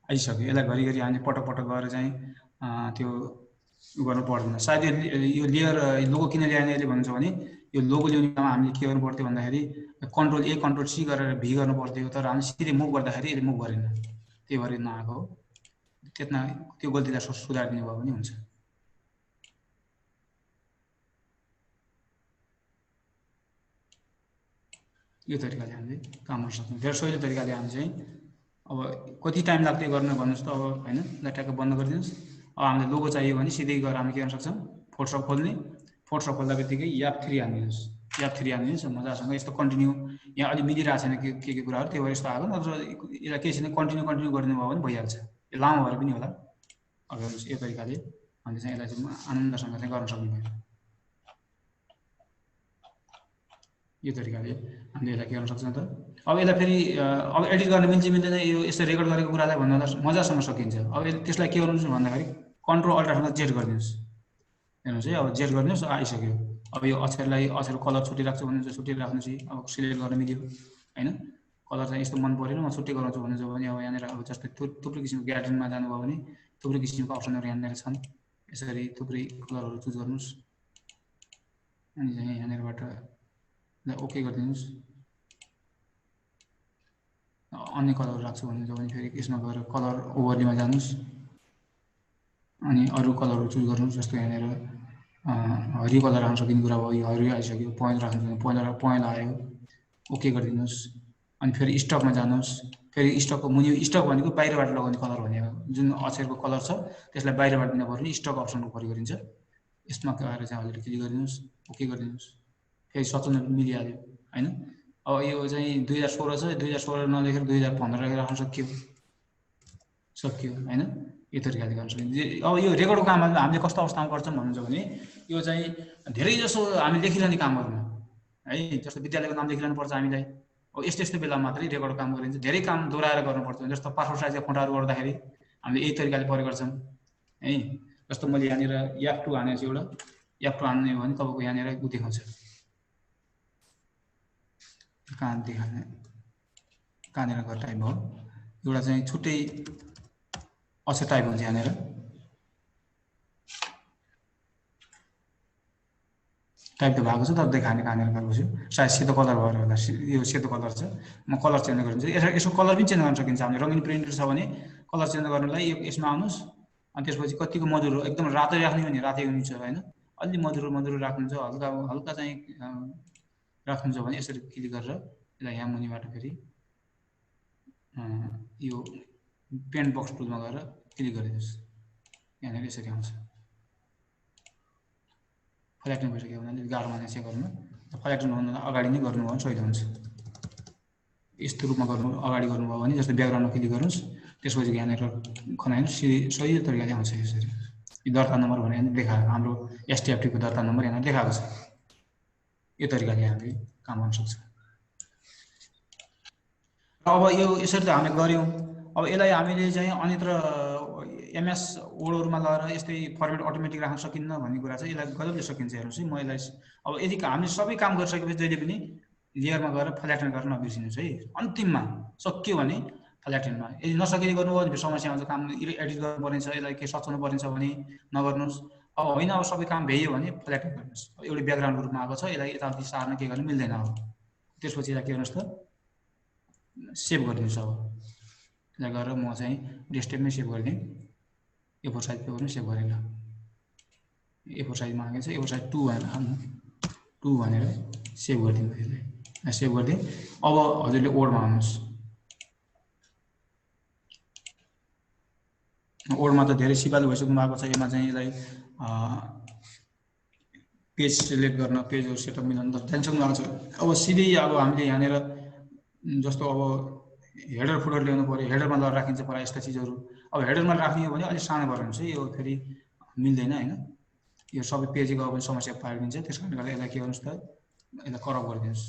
आइसक्यो यसलाई घरिघरि हामीले पटक पटक गरेर चाहिँ त्यो गर्नु पर्दैन सायद यो लेयर लोगो किन ल्याएन यसले भन्छ भने यो लोगो ल्याउने बेलामा हामीले के गर्नु पर्थ्यो भन्दाखेरि कन्ट्रोल ए कन्ट्रोल सी गरेर भी गर्नु पर्थ्यो तर हामीले सिधै मुभ गर्दाखेरि यसले मुभ गरेन त्यही भएर नआएको हो त्यसमा त्यो गल्तीलाई सुधारिदिनु भयो भने हुन्छ। यो तरिकाले हामीले काम गर्न सक्छौँ। धेरै सजिलो तरिकाले हामी चाहिँ अब कति टाइम लाग्दै गर्न भन्नुहोस् त अब होइन, यसलाई ट्याक्क बन्द गरिदिनुहोस्। अब हामीलाई लोगो चाहियो भने सिधै गएर हामी के गर्न सक्छौँ, फोटोसप खोल्ने, फोटोसप खोल्दा बित्तिकै F3 हानिदिनुहोस्, F3 हानिदिनुहोस् मजासँग। यस्तो कन्टिन्यू यहाँ अलि मिलिरहेको छैन के कुराहरू, त्यही भएर यस्तो आएको। नत्र यसलाई केही छैन, कन्टिन्यू गरिदिनु भयो भने भइहाल्छ। यो लामो भएर पनि होला। अब हेर्नुहोस् यो तरिकाले हामीले चाहिँ यसलाई चाहिँ आनन्दसँग चाहिँ गर्न सक्ने भयो। यो तरिकाले हामीले यसलाई के गर्न सक्छौँ त। अब यसलाई फेरि अब एडिट गर्न मिल्छ मिल्दैन, यो यसो रेकर्ड गरेको कुरालाई भन्दा मजासँग सकिन्छ। अब त्यसलाई के गर्नुहुन्छ भन्दाखेरि कन्ट्रोल अल्टरसँग जेड गरिदिनुहोस्। हेर्नुहोस् है, अब जेड गरिदिनुहोस्, आइसक्यो। अब यो अक्षरको कलर छुट्टै राख्छु भन्नुहुन्छ छुट्टै राख्नुहोस्। अब सिलेक्ट गर्न मिल्यो होइन। कलर चाहिँ यस्तो मन परेन, म छुट्टै गराउँछु भन्नुहुन्छ भने अब यहाँनिर अब जस्तै थुप्रै किसिमको ग्यालरीमा जानुभयो भने थुप्रै किसिमको अप्सनहरू यहाँनिर छन्। यसरी थुप्रै कलरहरू चुज गर्नुहोस् अनि चाहिँ यहाँनिरबाट ओके गरिदिनुहोस्। अन्य कलर राख्छु भन्नुहुन्छ भने फेरि यसमा गएर कलर ओभरलेमा जानुहोस् अनि अरू कलरहरू चुज गर्नुहोस्। जस्तो यहाँनिर हरियो कलर राख्न सकिने कुरा भयो, यो हरियो आइसक्यो। पहेँलो राख्नु पहेँलो आयो, ओके गरिदिनुहोस्। अनि फेरि स्टकमा जानुहोस्। फेरि स्टकको मुनि स्टक भनेको बाहिरबाट लगाउने कलर भनेको, जुन अक्षरको कलर छ त्यसलाई बाहिरबाट दिन पर्ने स्टक अप्सनको प्रयोग गरिन्छ। यसमा गएर चाहिँ हजुरले क्लिक गरिदिनुहोस्, ओके गरिदिनुहोस्। फेरि सचेत मिलिहाल्यो होइन। अब यो चाहिँ 2016 छ, 2016 नलेखेर 2015 लेखेर राख्न सक्यो होइन। यो तरिकाले गर्न सकिन्छ। अब यो रेकर्डको काम हामीले कस्तो अवस्थामा गर्छौँ भन्नुहुन्छ भने यो चाहिँ धेरै जसो हामी लेखिरहने कामहरूमा है, जस्तो विद्यालयको नाम लेखिरहनु पर्छ हामीलाई। अब यस्तो बेला मात्रै रेकर्डको काम गरिन्छ। धेरै काम दोहोऱ्याएर गर्नुपर्छ। जस्तो पासपोर्ट साइजका फोटाहरू गर्दाखेरि हामीले यही तरिकाले प्रयोग गर्छौँ है। जस्तो मैले यहाँनिर F2 हानेको छु, एउटा F2 हान्ने हो भने तपाईँको यहाँनिर उ देखाउँछ, कहाँनिर घर टाइप भयो, एउटा चाहिँ छुट्टै अक्षर टाइप हुन्छ यहाँनिर। टाइप त भएको छ तर देखाने कहाँनिर गरेको छु, सायद सेतो कलर भएर होला। यो सेतो कलर छ, म कलर चेन्ज गरिदिन्छु। यसको कलर पनि चेन्ज गर्न सकिन्छ। हामीले रङ्गिन प्रिन्टर छ भने कलर चेन्ज गर्नलाई यसमा आउनुहोस् अनि त्यसपछि कतिको मधुरो एकदम रातै राख्ने भने रातै हुन्छ होइन। अलि मधुरो राख्नुहुन्छ, हल्का चाहिँ राख्नुहुन्छ भने यसरी क्लिक गरेर यसलाई यहाँ मुनिबाट फेरि यो पेन्ट बक्स टुलमा गएर क्लिक गरिदिनुहोस्। यहाँनिर यसरी आउँछ। फ्ल्याटन भइसक्यो भने अलिक गाह्रो माने चाहिँ गर्नु, फ्ल्याटन हुनुभन्दा अगाडि नै गर्नुभयो भने सजिलो हुन्छ। यस्तो रूपमा अगाडि गर्नुभयो भने जस्तो ब्याकग्राउन्डमा क्लिक गर्नुहोस्, त्यसपछि यहाँनिर खनाइनुहोस्, सही तरिकाले आउँछ यसरी। यो दर्ता नम्बर भने देखाएको हाम्रो STFT को दर्ता नम्बर यहाँ देखाएको छ। यो तरिकाले हामीले काम गर्न सक्छ। अब यो यसरी त हामीले गऱ्यौँ। अब यसलाई हामीले चाहिँ अन्यत्र MS वर्डहरुमा लगेर यस्तै फर्मेट अटोमेटिक राख्न सकिन्न भन्ने कुरा चाहिँ यसलाई गजबले सकिन्छ। हेर्नुहोस् है, म यसलाई अब यदि हामीले सबै काम गरिसकेपछि जहिले पनि लेयरमा गएर फ्ल्याटन गर्न नबिर्सिनुहोस् है। अन्तिममा सक्यो भने फ्ल्याटनमा, यदि नसकेर गर्नुभयो भने समस्या आउँछ। काम एडिट गर्नुपर्ने छ, यसलाई के सचाउनु पर्ने छ भने नगर्नुहोस्। अब होइन, अब सबै काम भ्याइयो भने फ्ल्याटन गर्नुहोस्। अब एउटा ब्याकग्राउन्डको रूपमा आएको छ, यसलाई यताउति सार्न के गर्नु मिल्दैन। अब त्यसपछि यसलाई के गर्नुहोस् त सेभ गरिदिनुहोस्। अब यसलाई गरेर म चाहिँ डेस्कटपमै सेभ गरिदिएँ। A4 साइज पेपरमा सेभ गरेर A4 साइज मागेको छ, A4 साइज 2 भनेर सेभ गरिदिनु। यसलाई सेभ गरिदिएँ। अब हजुरले वर्डमा आउनुहोस्। वर्डमा त धेरै सिपालु भइसक्नु भएको छ। यसमा चाहिँ यसलाई पेज सिलेक्ट गर्न, पेजहरू सेटअप मिलाउन त जानिसक्नु भएको छ। अब सिधै अब हामीले यहाँनिर जस्तो अब हेडर फुटर ल्याउनु पर्यो, हेडरमा लगेर राखिन्छ प्रायः यस्ता चिजहरू। अब हेडरमा राख्ने हो भने अलिक सानो भएर हुन्छ, यो फेरि मिल्दैन होइन। यो सबै पेज गयो भने समस्या पारिदिन्छ। त्यस कारणले गर्दा यसलाई के गर्नुहोस् त, यसलाई करप गरिदिनुहोस्।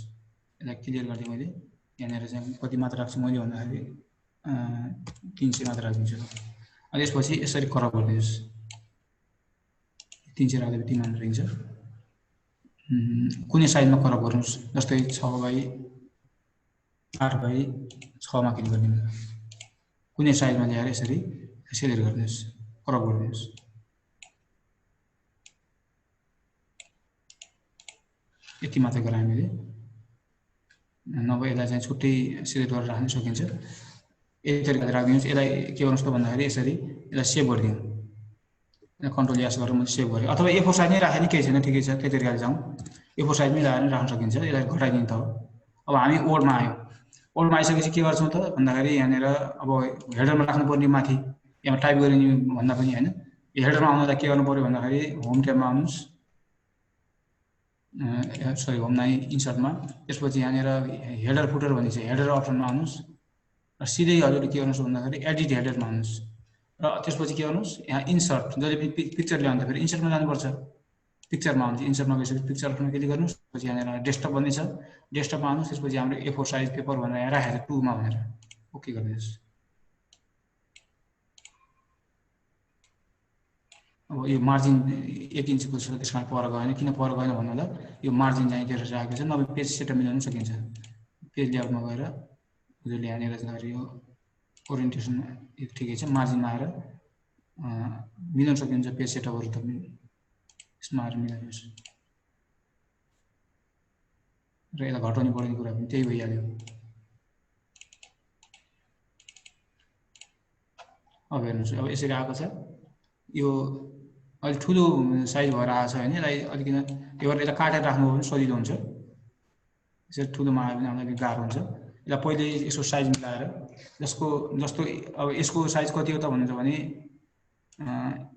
यसलाई क्लियर गरिदिएँ मैले। यहाँनिर चाहिँ कति मात्र राख्छु मैले भन्दाखेरि 300 मात्र राखिदिन्छु। अनि त्यसपछि यसरी करप गरिदिनुहोस्। 300 राख्दा 3 मात्र रहन्छ। कुनै साइजमा करप गर्नुहोस्, जस्तै 6x8x6 मा क्लिक गरिदिनु। कुनै साइजमा ल्याएर यसरी सेलेक्ट गरिदिनुहोस्, करप गरिदिनुहोस्। यति मात्र गराएँ मैले। नभए यसलाई चाहिँ छुट्टै सिलेक्ट गरेर राख्न सकिन्छ। यही तरिकाले राखिदिनुहोस्। यसलाई के गर्नुहोस् त भन्दाखेरि यसरी यसलाई सेभ गरिदिउँ। कन्ट्रोल एस गरेर मैले सेभ गरेँ, अथवा A4 साइज नै राखेँ नि केही छैन, ठिकै छ, त्यही तरिकाले जाउँ। A4 साइजमै लगाएर नि राख्न सकिन्छ। यसलाई घटाइदिउँ त। अब हामी ओल्डमा आयौँ। ओल्डमा आइसकेपछि के गर्छौँ त भन्दाखेरि यहाँनिर अब हेडरमा राख्नुपर्ने माथि यहाँ टाइप गरिने भन्दा पनि होइन, यो हेडरमा आउनलाई के गर्नु पऱ्यो भन्दाखेरि होम ट्याबमा आउनुहोस्, सरी होममा इन्सर्टमा, त्यसपछि यहाँनिर हेडर फुटर भन्ने छ, हेडर अप्सनमा आउनुहोस् र सिधै हजुरले के गर्नुहोस् भन्दाखेरि एडिट हेडरमा आउनुहोस् र त्यसपछि के गर्नुहोस् यहाँ इन्सर्ट, जहिले पनि पिक्चर ल्याउँदा फेरि इन्सर्टमा जानुपर्छ। पिक्चरमा आउँछ, इन्सर्टमा गइसकेपछि पिक्चर अप्सनमा क्लिक गर्नुहोस्, पछि यहाँनिर डेस्कटप भन्ने छ, डेस्कटपमा आउनुहोस्, त्यसपछि हाम्रो A4 साइज पेपर भनेर यहाँ राखेको छ 2 मा भनेर ओके गरिदिनुहोस्। अब यो मार्जिन 1 इन्चको छ, त्यसमा पर गएन, किन पर गएन भन्नुलाई यो मार्जिन चाहिँ त्यहाँ राखेको छ, नभए पेज सेटअप मिलाउन सकिन्छ। पेज लेआउटमा गएर हजुरले यहाँनिर चाहिँ यो ओरिएन्टेसन ठिकै छ, मार्जिनमा आएर मिलाउन सकिन्छ पेज सेटअपहरू त यसमा आएर मिलाइदिनुहोस् र यसलाई घटाउने बढाउने कुरा पनि त्यही भइहाल्यो। अब हेर्नुहोस्, अब यसरी आएको छ, यो अलिक ठुलो साइज भएर आएको छ होइन, यसलाई अलिकति यसलाई काटेर राख्नु पनि सजिलो हुन्छ। यसरी ठुलोमा आयो भने हामीलाई गाह्रो हुन्छ। यसलाई पहिले यसको साइज मिलाएर जस्तो अब यसको साइज कति हो त भन्नुहुन्छ भने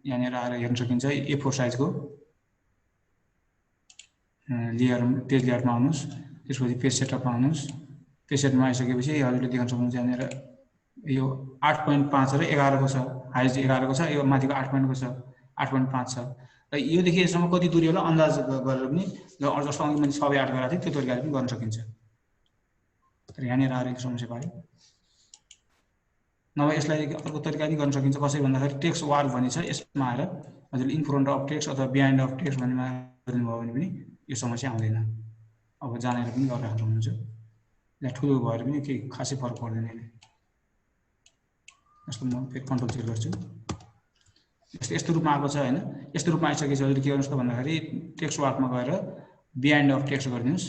यहाँनिर आएर हेर्न सकिन्छ। A4 साइजको लेयर पेज लेयरमा आउनुहोस्, त्यसपछि पेज सेटअपमा आउनुहोस्। पेज सेटमा आइसकेपछि हजुरले देख्न सक्नुहुन्छ यहाँनिर यो 8.5 र 11 को छ, हाइट 11 को छ, यो माथिको 8 को छ, 8.5 छ र योदेखि यसम्म कति दूरी होला अन्दाज गरेर पनि जस्तो अघि मैले सबै 8 गराएको थिएँ त्यो तरिकाले पनि गर्न सकिन्छ। तर यहाँनिर आएर समस्या पायो। नभए यसलाई अर्को तरिकाले गर्न सकिन्छ, कसरी भन्दाखेरि टेक्स्ट वार भन्ने छ, यसमा आएर हजुरले इन फ्रन्ट अफ टेक्स्ट अथवा बिहाइन्ड अफ टेक्स्ट भन्नेमा गर्नुभयो भने पनि यो समस्या आउँदैन। अब जानेर पनि गरेर सक्नुहुन्छ। यहाँ ठुलो भएर पनि केही खासै फरक पर्दैन यसले। यस्तो म फेरि कन्ट्रोल चेक गर्छु। यस्तो रूपमा आएको छ होइन। यस्तो रूपमा आइसकेपछि हजुरले के गर्नुहोस् त भन्दाखेरि टेक्स्ट वार्कमा गएर बिहाइन्ड अफ टेक्स्ट गरिदिनुहोस्।